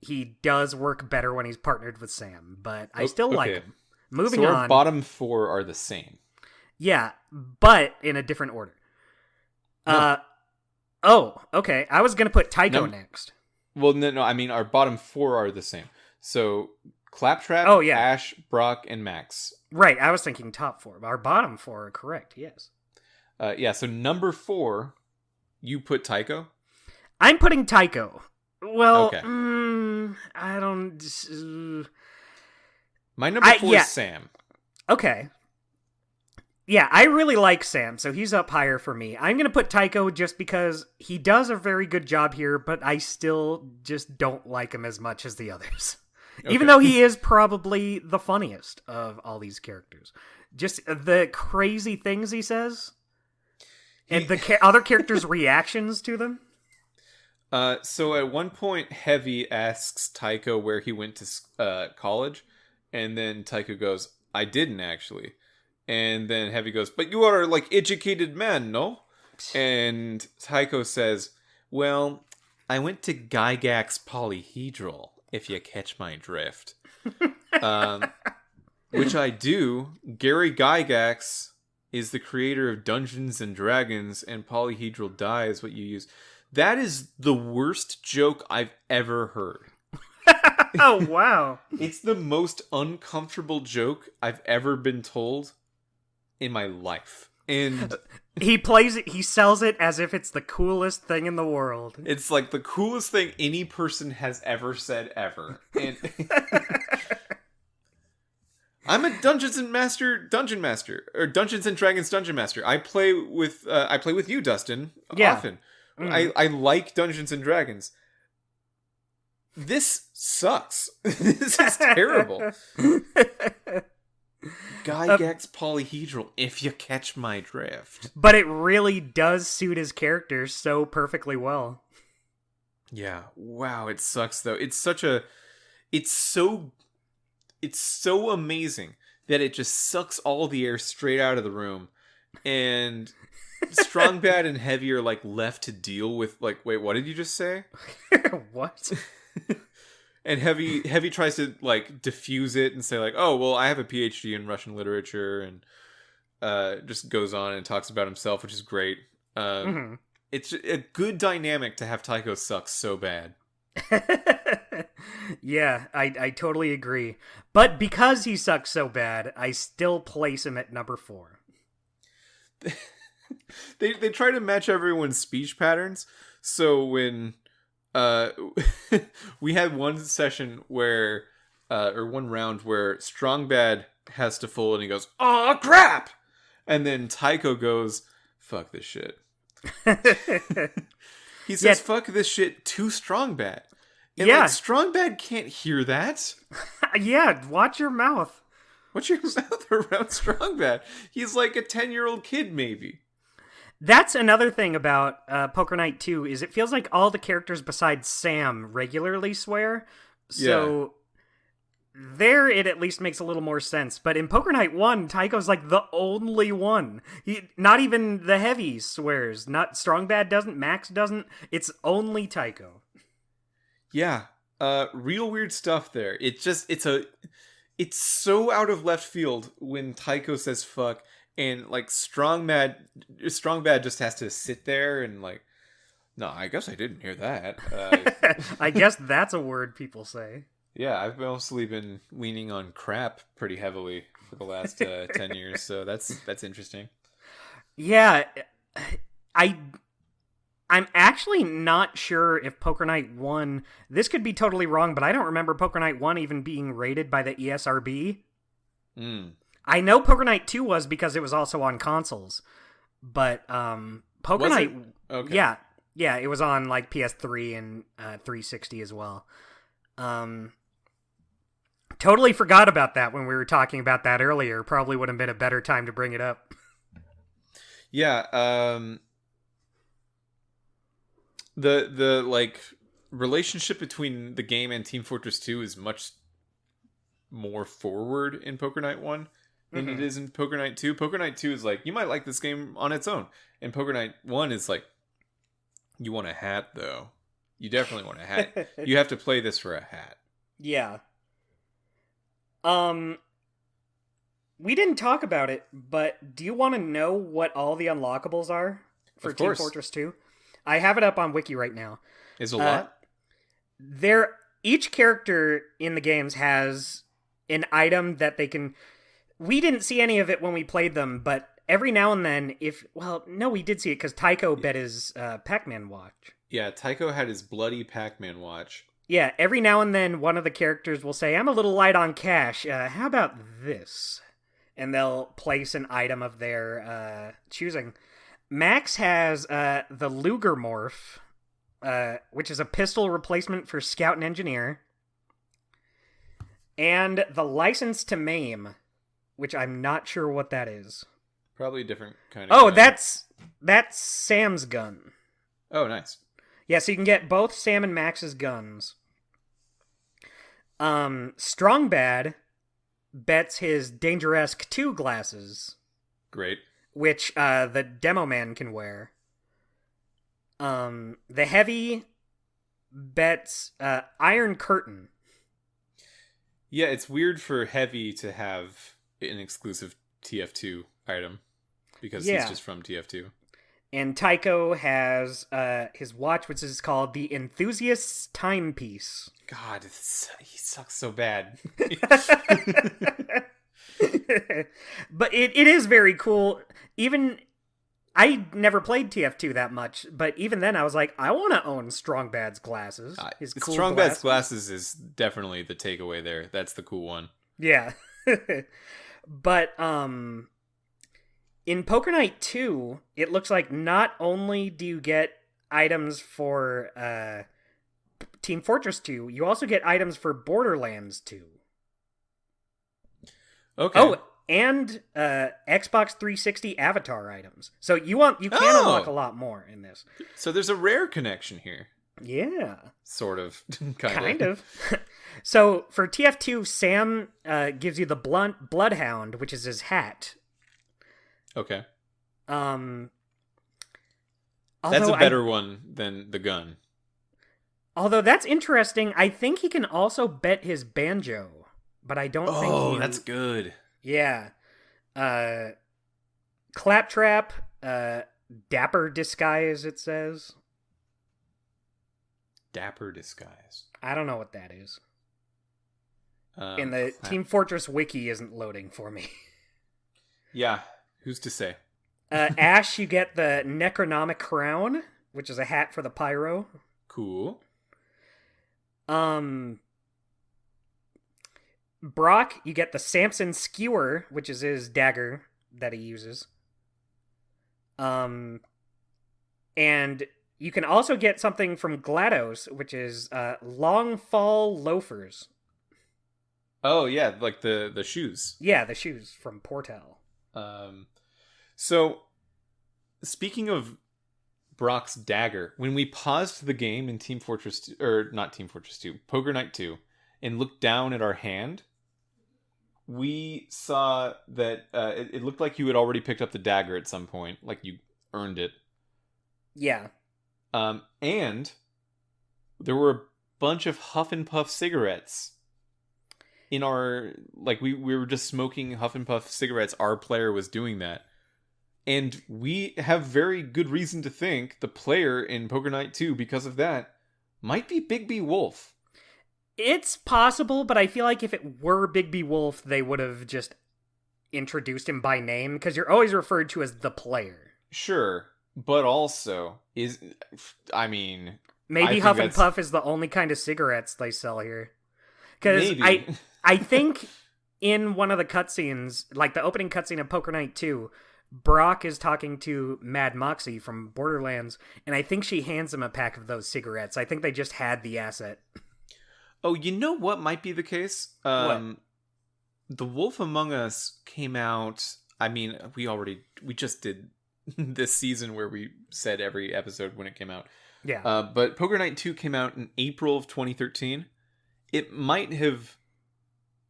he does work better when he's partnered with Sam, but I still like him. Moving on. So our bottom 4 are the same. Yeah, but in a different order. No. Oh, okay. I was going to put Tycho next. Well, no, I mean, our bottom 4 are the same. So, Claptrap, Ash, Brock, and Max. Right, I was thinking top 4. Our bottom 4 are correct, yes. Yeah, so number 4, you put Tycho? I'm putting Tycho. Well, okay. I don't... My number 4 is Sam. Okay. Yeah, I really like Sam, so he's up higher for me. I'm going to put Tycho just because he does a very good job here, but I still just don't like him as much as the others. Okay. Even though he is probably the funniest of all these characters. Just the crazy things he says, and the other characters' reactions to them. So at one point, Heavy asks Tycho where he went to college, and then Tycho goes, I didn't actually. And then Heavy goes, but you are like educated man, no? And Tycho says, well, I went to Gygax Polyhedral, if you catch my drift. Which I do. Gary Gygax is the creator of Dungeons and Dragons, and Polyhedral Die is what you use. That is the worst joke I've ever heard. Oh, wow. It's the most uncomfortable joke I've ever been told in my life. And he plays it, he sells it as if it's the coolest thing in the world. It's like the coolest thing any person has ever said ever. And I'm a Dungeons and Dragons Dungeon Master. I play with you, Dustin, often. I like Dungeons and Dragons. this sucks. This is terrible. Gygax polyhedral, if you catch my drift. But it really does suit his character so perfectly well. Yeah, wow, it sucks though. It's so amazing that it just sucks all the air straight out of the room. And Strong, Bad, and Heavy are like left to deal with like, wait, what did you just say? What? And Heavy tries to like diffuse it and say like, oh well, I have a PhD in Russian literature, and just goes on and talks about himself, which is great. It's a good dynamic to have Tycho suck so bad. Yeah, I totally agree. But because he sucks so bad, I still place him at number 4. They try to match everyone's speech patterns. So when we had one session where or one round where Strong Bad has to fold and he goes, "Oh crap!" And then Tycho goes, "Fuck this shit." He says, "Fuck this shit" to Strong Bad. And like, Strong Bad can't hear that. Yeah, watch your mouth. Watch your mouth around Strong Bad. He's like a 10-year-old kid, maybe. That's another thing about Poker Night 2, is it feels like all the characters besides Sam regularly swear. So there it at least makes a little more sense. But in Poker Night 1, Tycho's like the only one. Not even the Heavy swears. Not Strong Bad doesn't, Max doesn't. It's only Tycho. Yeah. Real weird stuff there. It's so out of left field when Tycho says fuck. And, like, Strong Bad just has to sit there and, like, no, I guess I didn't hear that. I guess that's a word people say. Yeah, I've mostly been leaning on crap pretty heavily for the last 10 years, so that's interesting. Yeah, I'm actually not sure if Poker Night 1... This could be totally wrong, but I don't remember Poker Night 1 even being rated by the ESRB. I know Poker Night 2 was because it was also on consoles, but Poker Night, okay. Yeah, it was on like PS3 and 360 as well. Totally forgot about that when we were talking about that earlier. Probably would have been a better time to bring it up. Yeah, the like relationship between the game and Team Fortress 2 is much more forward in Poker Night 1. Than it is in Poker Night 2. Poker Night 2 is like, you might like this game on its own. And Poker Night 1 is like, you want a hat, though. You definitely want a hat. You have to play this for a hat. Yeah. We didn't talk about it, but do you want to know what all the unlockables are for Team Fortress 2? I have it up on Wiki right now. Is a lot? Each character in the games has an item that they can... We didn't see any of it when we played them, but every now and then, we did see it because Tycho bet his Pac-Man watch. Yeah, Tycho had his bloody Pac-Man watch. Yeah, every now and then one of the characters will say, "I'm a little light on cash. How about this?" And they'll place an item of their choosing. Max has the Luger Morph, which is a pistol replacement for Scout and Engineer, and the License to Maim, which I'm not sure what that is. Probably a different kind of gun. That's Sam's gun. Oh, nice. Yeah, so you can get both Sam and Max's guns. Strong Bad bets his Dangeresque 2 glasses. Great. Which the Demo Man can wear. The Heavy bets Iron Curtain. Yeah, it's weird for Heavy to have an exclusive TF2 item because he's just from TF2. And Tycho has his watch, which is called the Enthusiast's Timepiece. God, he sucks so bad. But it is very cool. Even I never played TF2 that much, but even then I was like, I want to own Strong Bad's glasses. His cool Strong Bad's glasses is definitely the takeaway there. That's the cool one. Yeah. But in Poker Night 2, it looks like not only do you get items for Team Fortress 2, you also get items for Borderlands 2. Okay. Oh, and Xbox 360 avatar items. So you can unlock a lot more in this. So there's a rare connection here. Yeah. Sort of. Kind of. So for TF2, Sam gives you the Bloodhound, which is his hat. Okay. That's a better one than the gun. Although that's interesting, I think he can also bet his banjo, but I don't think Oh, that's good. Yeah. Claptrap, Dapper Disguise, it says. Dapper Disguise. I don't know what that is. And the Team Fortress wiki isn't loading for me. Yeah, who's to say? Ash, you get the Necronomic Crown, which is a hat for the pyro. Cool. Brock, you get the Samson Skewer, which is his dagger that he uses. And you can also get something from GLaDOS, which is Long Fall Loafers. Oh, yeah, like the shoes. Yeah, the shoes from Portal. So, speaking of Brock's dagger, when we paused the game in Team Fortress 2, or not Team Fortress 2, Poker Night 2, and looked down at our hand, we saw that it looked like you had already picked up the dagger at some point, like you earned it. Yeah. And there were a bunch of Huff and Puff cigarettes in our, like, we were just smoking Huff and Puff cigarettes. Our player was doing that. And we have very good reason to think the player in Poker Night 2, because of that, might be Big B Wolf. It's possible, but I feel like if it were Big B Wolf, they would have just introduced him by name, because you're always referred to as the player. Sure, but also, maybe Huff and Puff is the only kind of cigarettes they sell here. Because I think in one of the cutscenes, like the opening cutscene of Poker Night 2, Brock is talking to Mad Moxie from Borderlands, and I think she hands him a pack of those cigarettes. I think they just had the asset. Oh, you know what might be the case? What? The Wolf Among Us came out, we just did this season where we said every episode when it came out. Yeah. But Poker Night 2 came out in April of 2013. It might have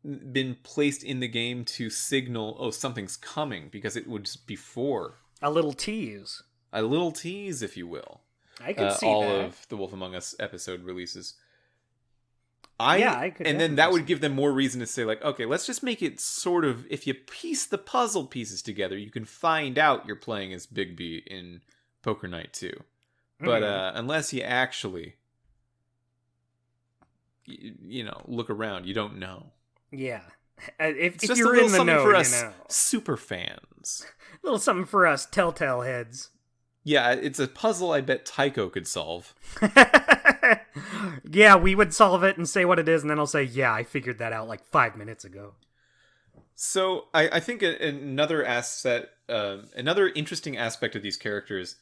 been placed in the game to signal, something's coming, because it was before. A little tease. A little tease, if you will. I could see all that. of the Wolf Among Us episode releases. I could. And then that would give them more reason to say, like, okay, let's just make it sort of, if you piece the puzzle pieces together, you can find out you're playing as Big B in Poker Night 2. But unless you actually, look around, you don't know. Yeah. If just you're a little in the something know, for us you know. super fans. A little something for us telltale heads. Yeah, it's a puzzle I bet Tycho could solve. Yeah, we would solve it and say what it is, and then I'll say, yeah, I figured that out like 5 minutes ago. So I think another interesting aspect of these characters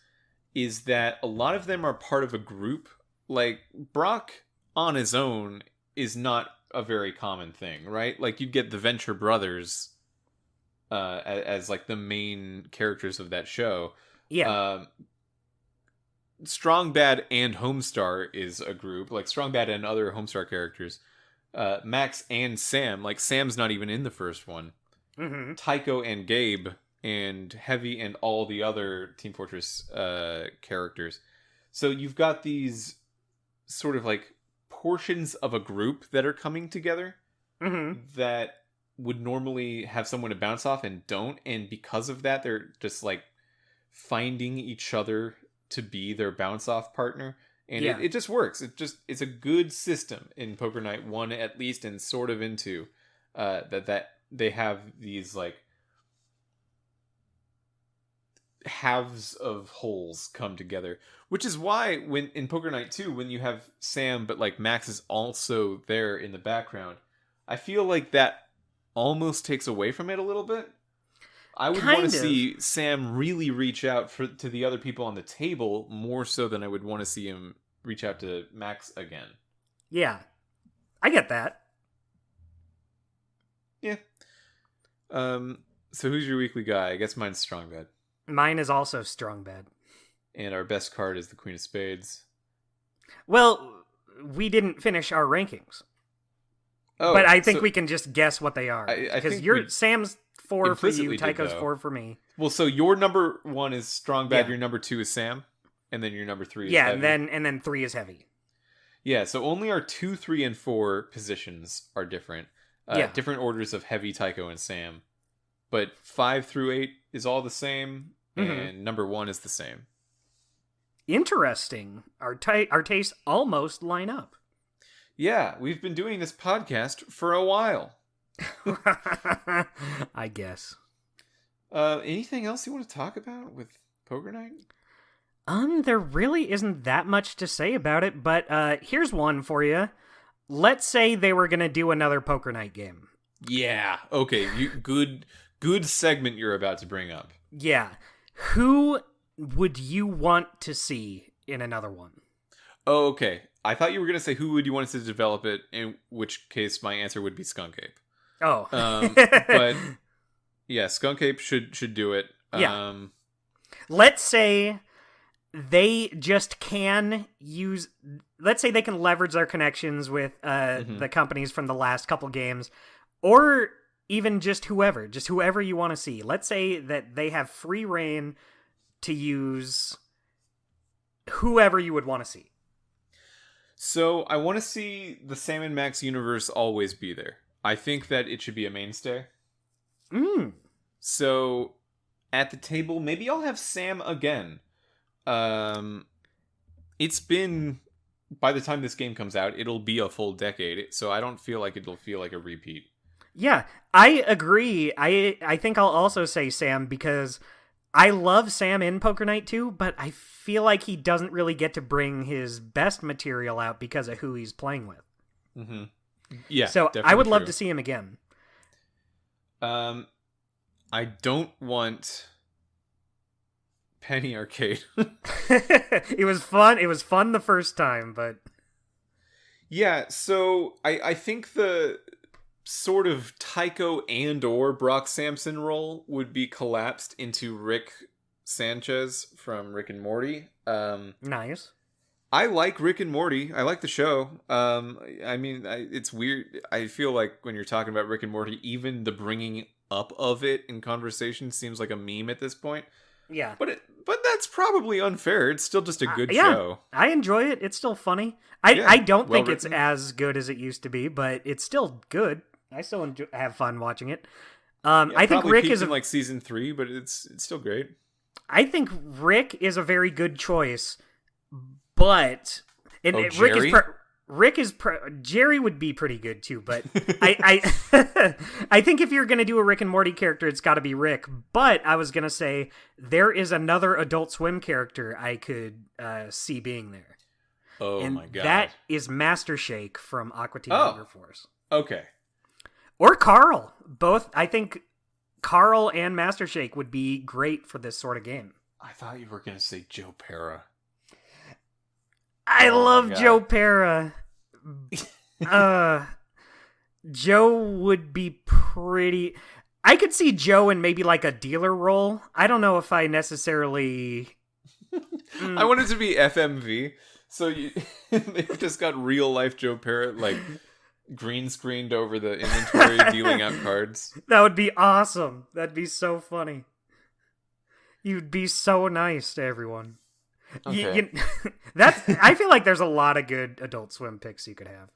is that a lot of them are part of a group. Like, Brock on his own is not a very common thing, right? Like, you'd get the Venture Brothers as like the main characters of that show. Yeah. Strong Bad and Homestar is a group. Like, Strong Bad and other Homestar characters. Max and Sam. Like, Sam's not even in the first one. Mm-hmm. Tycho and Gabe and Heavy and all the other Team Fortress characters. So you've got these sort of like portions of a group that are coming together that would normally have someone to bounce off and don't. And because of that, they're just like finding each other to be their bounce off partner. And it just works. It's a good system in Poker Night 1 at least, and sort of in 2, that they have these like halves of wholes come together, which is why when in Poker Night 2, when you have Sam but like Max is also there in the background, I feel like that almost takes away from it a little bit. I would want to see Sam really reach out to the other people on the table more so than I would want to see him reach out to Max again. Yeah, I get that. Yeah. So who's your weekly guy? I guess mine's Strong Bad. Mine is also Strong Bad. And our best card is the Queen of Spades. Well, we didn't finish our rankings. Oh, but I think we can just guess what they are. I Because think Sam's 4 for you, did, Tycho's though. 4 for me. Well, so your number 1 is Strong Bad, Yeah. your number 2 is Sam, and then your number 3 is Yeah, Heavy. and then 3 is Heavy. Yeah, so only our 2, 3, and 4 positions are different. Different orders of Heavy, Tycho, and Sam. But 5 through 8 is all the same, and number 1 is the same. Interesting. Our tastes almost line up. Yeah, we've been doing this podcast for a while. I guess. Anything else you want to talk about with Poker Night? There really isn't that much to say about it, but here's one for you. Let's say they were gonna do another Poker Night game. Yeah. Okay. Good segment you're about to bring up. Yeah. Who would you want to see in another one? Oh, okay. I thought you were gonna say who would you want us to develop it, in which case my answer would be Skunk Ape. Oh. But yeah, Skunk Ape should do it. Yeah. Let's say they just can use. Let's say they can leverage their connections with the companies from the last couple games, or even just whoever you want to see. Let's say that they have free reign to use whoever you would want to see. So I want to see the Sam and Max universe always be there. I think that it should be a mainstay. So at the table, maybe I'll have Sam again. It's been, by the time this game comes out, it'll be a full decade, so I don't feel like it'll feel like a repeat. Yeah, I agree. I think I'll also say Sam because I love Sam in Poker Night 2, but I feel like he doesn't really get to bring his best material out because of who he's playing with. Mm-hmm. Yeah, so I would love to see him again. I don't want Penny Arcade. It was fun. It was fun the first time, but yeah. So I think the sort of Tycho and or Brock Sampson role would be collapsed into Rick Sanchez from Rick and Morty. Nice. I like Rick and Morty. I like the show. I mean, it's weird. I feel like when you're talking about Rick and Morty, even the bringing up of it in conversation seems like a meme at this point. Yeah. But that's probably unfair. It's still just a good show. I enjoy it. It's still funny. I don't think it's as good as it used to be, but it's still good. I still have fun watching it. I think Rick is in like season 3, but it's still great. I think Rick is a very good choice, but Jerry would be pretty good too. But I think if you're gonna do a Rick and Morty character, it's got to be Rick. But I was gonna say there is another Adult Swim character I could see being there. Oh and my god! That is Master Shake from Aqua Teen Hunger Force. Okay. Or Carl. Both. I think Carl and Master Shake would be great for this sort of game. I thought you were going to say Joe Pera. I love Joe Pera. Joe would be pretty... I could see Joe in maybe like a dealer role. I don't know if I necessarily... I want it to be FMV. So they've just got real life Joe Pera, like... green screened over the inventory, dealing out cards. That would be awesome. That'd be so funny. You'd be so nice to everyone. Okay. I feel like there's a lot of good Adult Swim picks you could have.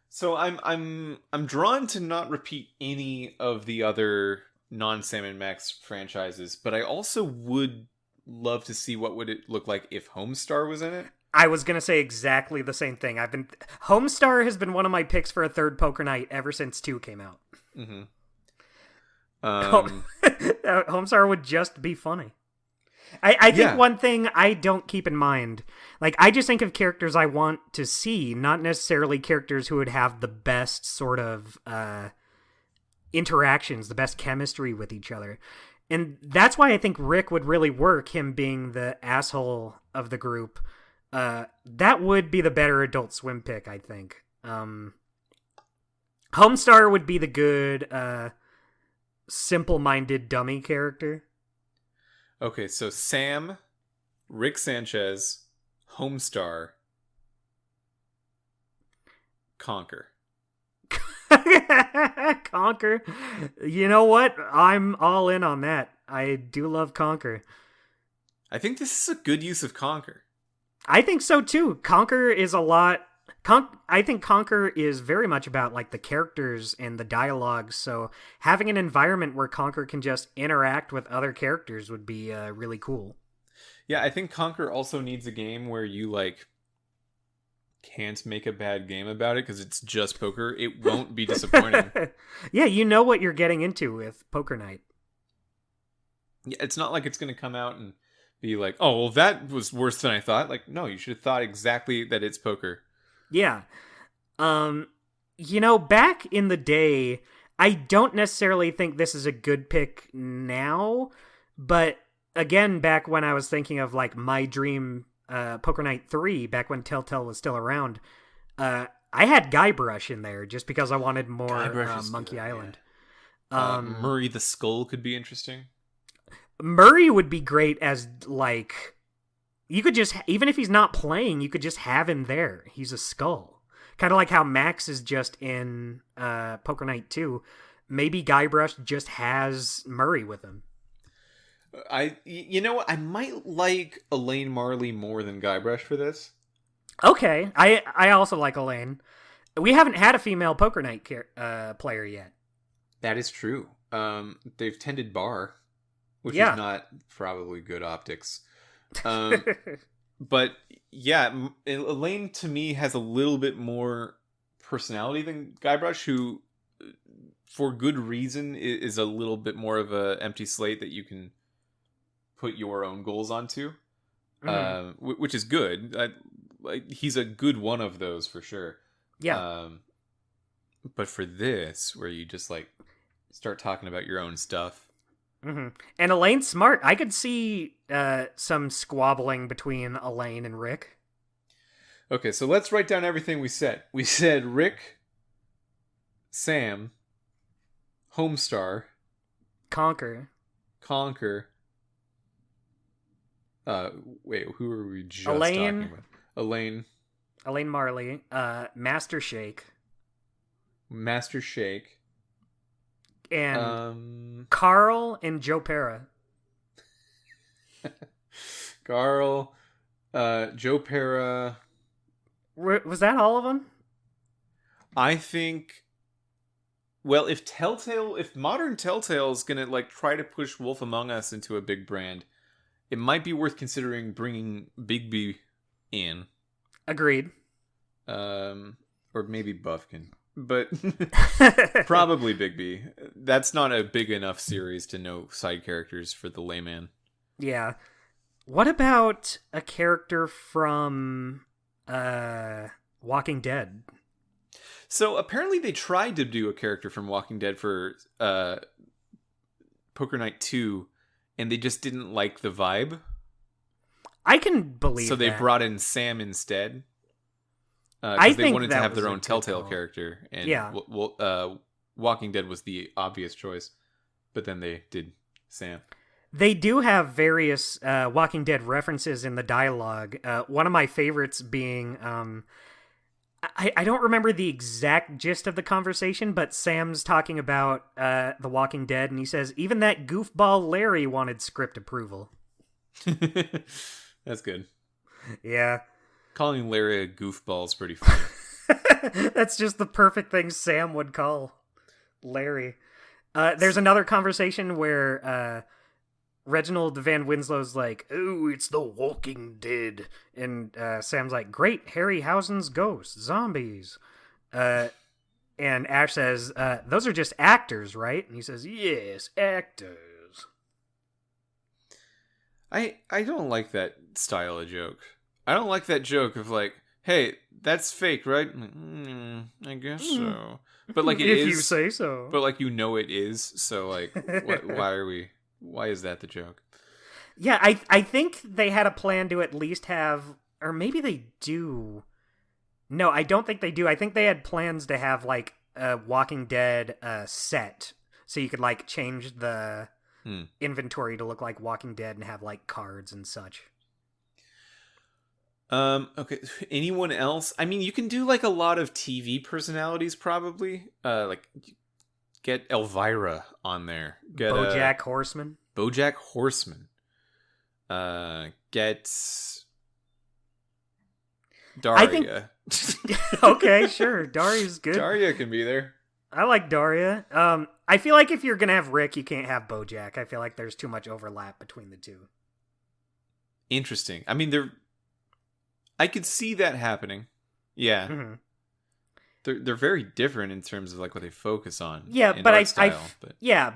So I'm drawn to not repeat any of the other non-Sam and Max franchises, but I also would love to see what would it look like if Homestar was in it. I was going to say exactly the same thing. Homestar has been one of my picks for a third Poker Night ever since 2 came out. Mm-hmm. Homestar would just be funny. I think one thing I don't keep in mind, like I just think of characters I want to see, not necessarily characters who would have the best sort of interactions, the best chemistry with each other. And that's why I think Rick would really work, him being the asshole of the group. That would be the better Adult Swim pick, I think. Homestar would be the good, simple-minded dummy character. Okay, so Sam, Rick Sanchez, Homestar, Conquer. Conquer. You know what? I'm all in on that. I do love Conquer. I think this is a good use of Conquer. I think so too. Conquer is a lot. I think Conquer is very much about like the characters and the dialogue. So having an environment where Conquer can just interact with other characters would be really cool. Yeah, I think Conquer also needs a game where you like can't make a bad game about it because it's just poker. It won't be disappointing. Yeah, you know what you're getting into with Poker Night. Yeah, it's not like it's going to come out and be like, oh, well, that was worse than I thought. Like, no, you should have thought exactly that it's poker. Yeah. Back in the day, I don't necessarily think this is a good pick now, but again, back when I was thinking of like my dream Poker Night 3, back when Telltale was still around, I had Guybrush in there just because I wanted more Monkey Island. Yeah. Murray the Skull could be interesting. Murray would be great as like, you could just, even if he's not playing, you could just have him there. He's a skull. Kind of like how Max is just in Poker Night 2. Maybe Guybrush just has Murray with him. You know what? I might like Elaine Marley more than Guybrush for this. Okay. I also like Elaine. We haven't had a female Poker Night player yet. That is true. They've tended bar, which is not probably good optics. But yeah, Elaine to me has a little bit more personality than Guybrush, who, for good reason, is a little bit more of a empty slate that you can put your own goals onto, which is good. He's a good one of those for sure. Yeah. But for this, where you just like start talking about your own stuff. Mm-hmm. And Elaine's smart. I could see some squabbling between Elaine and Rick. Okay, so let's write down everything we said. We said Rick, Sam, Homestar, Conquer. Wait, who were we just Elaine, talking about? Elaine Marley, Master Shake, and Carl and Joe Pera. Carl, Joe Pera. Was that all of them? I think. Well, if modern Telltale is gonna like try to push Wolf Among Us into a big brand, it might be worth considering bringing Bigby in. Agreed. Or maybe Buffkin, but probably Bigby. That's not a big enough series to know side characters for the layman. Yeah. What about a character from Walking Dead? So apparently they tried to do a character from Walking Dead for Poker Night 2, and they just didn't like the vibe. I can believe so they that. brought in Sam instead. I they think wanted to that have was their a own good Telltale call. character, and Yeah. Walking Dead was the obvious choice, but then they did Sam. They do have various Walking Dead references in the dialogue. One of my favorites being, I don't remember the exact gist of the conversation, but Sam's talking about The Walking Dead, and he says, even that goofball Larry wanted script approval. That's good. Yeah. Calling Larry a goofball is pretty funny. That's just the perfect thing Sam would call Larry. There's another conversation where Reginald Van Winslow's like, "Oh, it's The Walking Dead," and Sam's like, "Great, Harryhausen's ghosts, zombies." And Ash says, "Those are just actors, right?" And he says, "Yes, actors." I don't like that style of joke. I don't like that joke of like, "Hey, that's fake, right?" I guess so. But like it is. If you say so. But like it is. So like, why is that the joke? Yeah, I think they had a plan to at least have, or maybe they do. No, I don't think they do. I think they had plans to have like a Walking Dead set, so you could like change the inventory to look like Walking Dead and have like cards and such. Okay. Anyone else? I mean, you can do like a lot of TV personalities, probably. Like get Elvira on there. Get BoJack Horseman. BoJack Horseman. Get Daria. Okay, sure. Daria's good. Daria can be there. I like Daria. I feel like if you're gonna have Rick, you can't have BoJack. I feel like there's too much overlap between the two. Interesting. I mean, I could see that happening. Yeah. Mm-hmm. They're very different in terms of like what they focus on. Yeah, in but art style,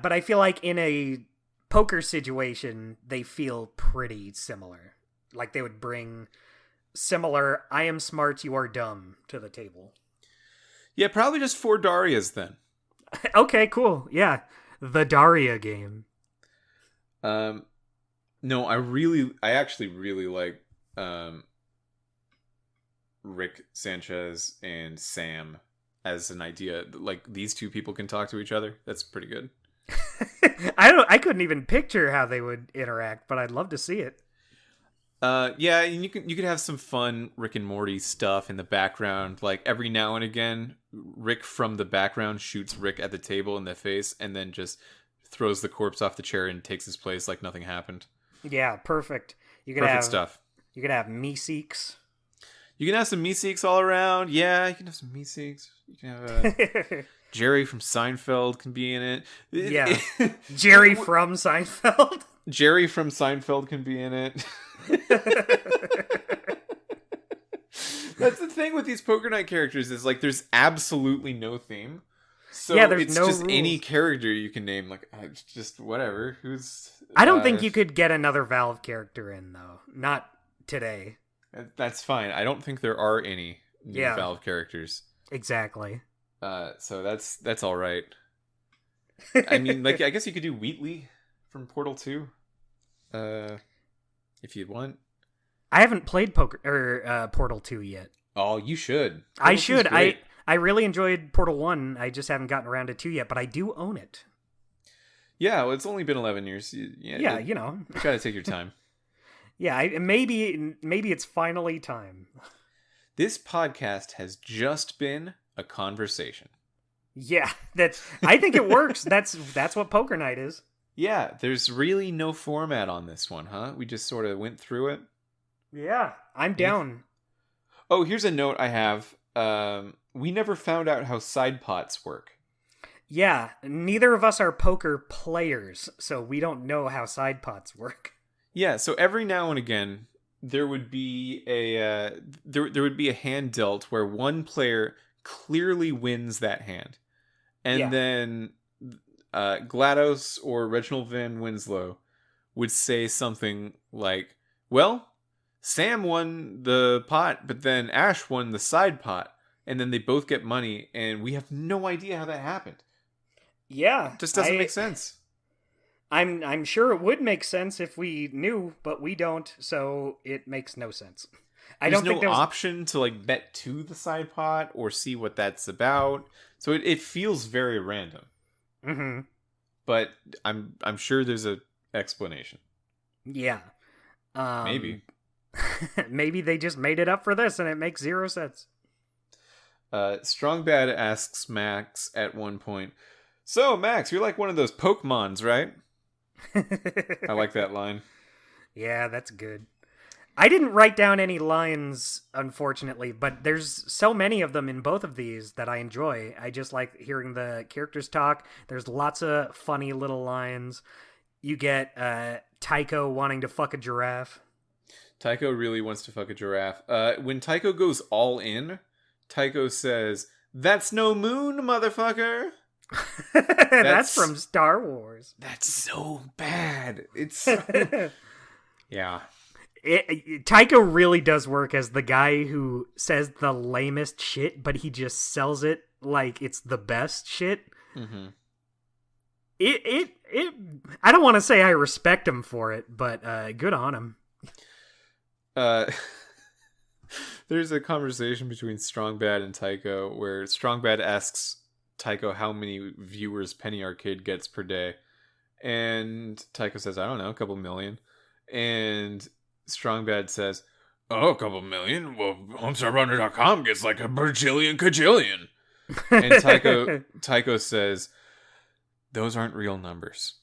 but I feel like in a poker situation, they feel pretty similar. Like they would bring similar "I am smart, you are dumb" to the table. Yeah, probably just 4 Darias then. Okay, cool. Yeah, the Daria game. No, I actually really like Rick Sanchez and Sam as an idea. Like these two people can talk to each other. That's pretty good. I couldn't even picture how they would interact, but I'd love to see it. Yeah, and you could have some fun Rick and Morty stuff in the background. Like every now and again, Rick from the background shoots Rick at the table in the face, and then just throws the corpse off the chair and takes his place like nothing happened. Yeah, perfect. You could Perfect have stuff. You could have Meeseeks. You can have some Meeseeks all around. Yeah, you can have some Meeseeks. You can have Jerry from Seinfeld can be in it. Yeah, Jerry from Seinfeld. Jerry from Seinfeld can be in it. That's the thing with these poker night characters is like there's absolutely no theme. So yeah, there's it's no just rules. any character you can name. Like it's just whatever. I don't think you could get another Valve character in though. Not today. That's fine. I don't think there are any new Yeah. Valve characters. Exactly. So that's all right. I mean, like I guess you could do Wheatley from Portal 2. If you want. I haven't played Portal 2 yet. Oh, you should. I should. I really enjoyed Portal 1. I just haven't gotten around to 2 yet, but I do own it. Yeah, well, it's only been 11 years. Yeah, you know. You gotta take your time. Yeah, maybe it's finally time. This podcast has just been a conversation. Yeah, I think it works. That's what poker night is. Yeah, there's really no format on this one, huh? We just sort of went through it. Yeah, I'm down. Oh, here's a note I have. We never found out how side pots work. Yeah, neither of us are poker players, so we don't know how side pots work. Yeah, so every now and again, there would be a there would be a hand dealt where one player clearly wins that hand, and then GLaDOS or Reginald Van Winslow would say something like, "Well, Sam won the pot, but then Ash won the side pot, and then they both get money, and we have no idea how that happened." Yeah, It just doesn't make sense. I'm sure it would make sense if we knew, but we don't, so it makes no sense. There's no option to like bet to the side pot or see what that's about, so it feels very random. Mm-hmm. But I'm sure there's a explanation. Yeah, Maybe. Maybe they just made it up for this, and it makes 0 sense. Strong Bad asks Max at one point, "So Max, you're like one of those Pokemons, right?" I like that line. Yeah, that's good. I didn't write down any lines, unfortunately, but there's so many of them in both of these that I enjoy. I just like hearing the characters talk. There's lots of funny little lines. You get Tycho wanting to fuck a giraffe. Tycho really wants to fuck a giraffe. When Tycho goes all in, Tycho says, "That's no moon, motherfucker." That's from Star Wars. That's so bad. It's yeah. Tycho really does work as the guy who says the lamest shit, but he just sells it like it's the best shit. Mm-hmm. I don't want to say I respect him for it, but good on him. There's a conversation between Strongbad and Tycho where Strongbad asks Tycho how many viewers Penny Arcade gets per day. And Tycho says, I don't know, a couple million. And Strongbad says, oh, a couple million? Well, HomestarRunner.com gets like a bajillion cajillion. And Tycho says, those aren't real numbers.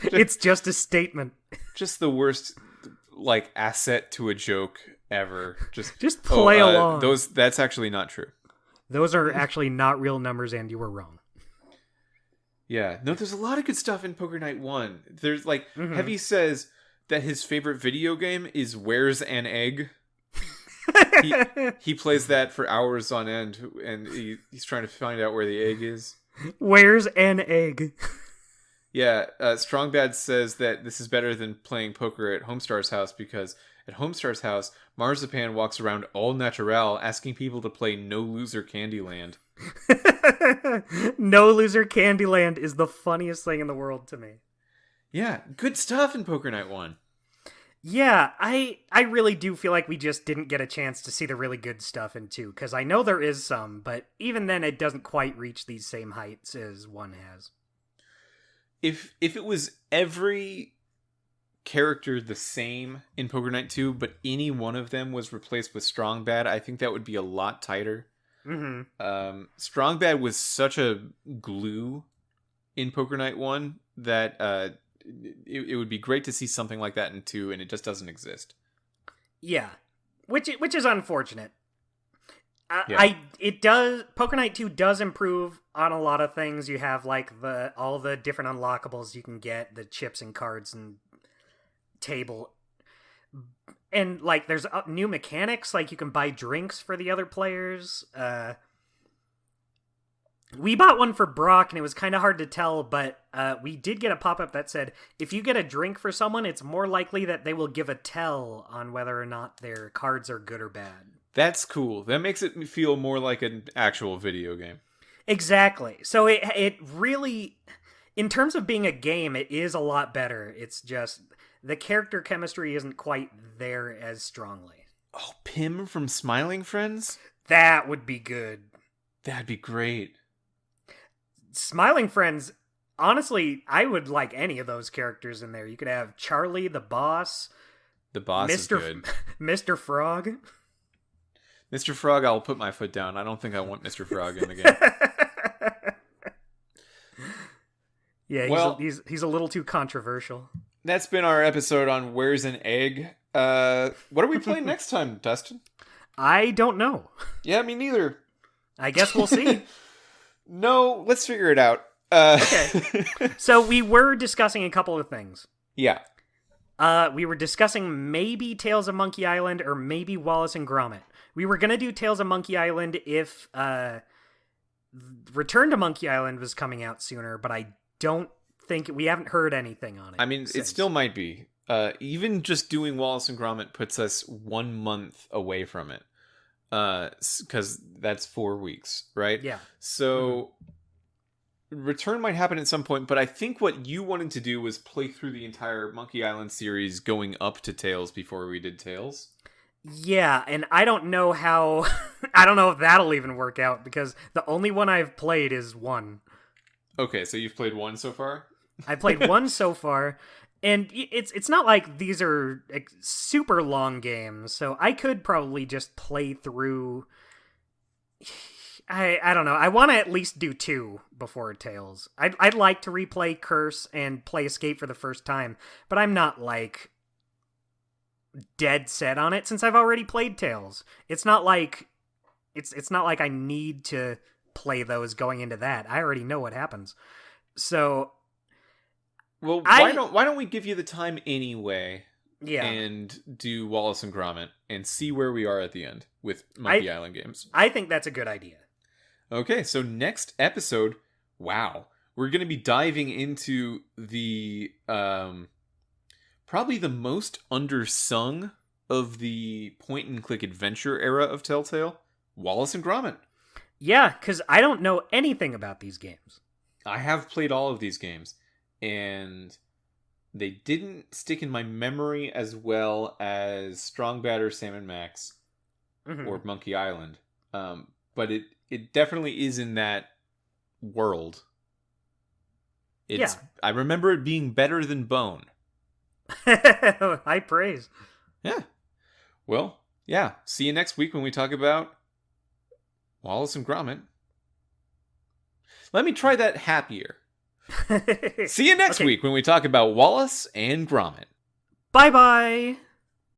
It's just a statement. Just the worst, like, asset to a joke ever. Just play along. That's actually not true. Those are actually not real numbers, and you were wrong. Yeah. No, there's a lot of good stuff in Poker Night 1. There's, like, Heavy says that his favorite video game is Where's an Egg? He plays that for hours on end, and he's trying to find out where the egg is. Where's an egg? Yeah, Strongbad says that this is better than playing poker at Homestar's house because at Homestar's house, Marzipan walks around all natural asking people to play No Loser Candyland. No Loser Candyland is the funniest thing in the world to me. Yeah, good stuff in Poker Night 1. Yeah, I really do feel like we just didn't get a chance to see the really good stuff in 2, because I know there is some, but even then it doesn't quite reach these same heights as 1 has. If it was every character the same in Poker Night 2, but any one of them was replaced with Strongbad, I think that would be a lot tighter. Mm-hmm. Strongbad was such a glue in Poker Night 1 that it would be great to see something like that in 2, and it just doesn't exist. Yeah, which is unfortunate. Yeah. Poker Night 2 does improve on a lot of things. You have like all the different unlockables you can get, the chips and cards and table, and like there's new mechanics, like you can buy drinks for the other players. We bought one for Brock, and it was kind of hard to tell, but we did get a pop-up that said, if you get a drink for someone, it's more likely that they will give a tell on whether or not their cards are good or bad. That's cool. That makes it feel more like an actual video game. Exactly. So it really, in terms of being a game, it is a lot better. It's just, the character chemistry isn't quite there as strongly. Oh, Pim from Smiling Friends? That would be good. That'd be great. Smiling Friends, honestly, I would like any of those characters in there. You could have Charlie, the boss. The boss is good. Mr. Frog. Mr. Frog, I'll put my foot down. I don't think I want Mr. Frog in the game. Yeah, he's a little too controversial. That's been our episode on Where's an Egg. What are we playing next time, Dustin? I don't know. Yeah, me neither. I guess we'll see. No, let's figure it out. Okay. So we were discussing a couple of things. Yeah. We were discussing maybe Tales of Monkey Island or maybe Wallace and Gromit. We were going to do Tales of Monkey Island if Return to Monkey Island was coming out sooner, but I don't think... We haven't heard anything on it. I mean, it still might be. Even just doing Wallace and Gromit puts us 1 month away from it. Because that's 4 weeks, right? Yeah. So... Return might happen at some point, but I think what you wanted to do was play through the entire Monkey Island series going up to Tales before we did Tales. Yeah, and I don't know how... I don't know if that'll even work out, because the only one I've played is 1. Okay, so you've played 1 so far? I played 1 so far, and it's not like these are super long games, so I could probably just play through... I don't know. I want to at least do 2 before Tales. I'd like to replay Curse and play Escape for the first time, but I'm not like dead set on it since I've already played Tales. It's not like it's not like I need to play those going into that. I already know what happens. So, well, why don't we give you the time anyway? Yeah. And do Wallace and Gromit and see where we are at the end with Monkey Island games. I think that's a good idea. Okay, so next episode, wow, we're going to be diving into the probably the most undersung of the point-and-click adventure era of Telltale, Wallace and Gromit. Yeah, because I don't know anything about these games. I have played all of these games, and They didn't stick in my memory as well as Strong Batter, Sam & Max, or Monkey Island. But it definitely is in that world. I remember it being better than Bone. High praise. Yeah. Well, yeah. See you next week when we talk about Wallace and Gromit. Let me try that happier. See you next week when we talk about Wallace and Gromit. Bye-bye.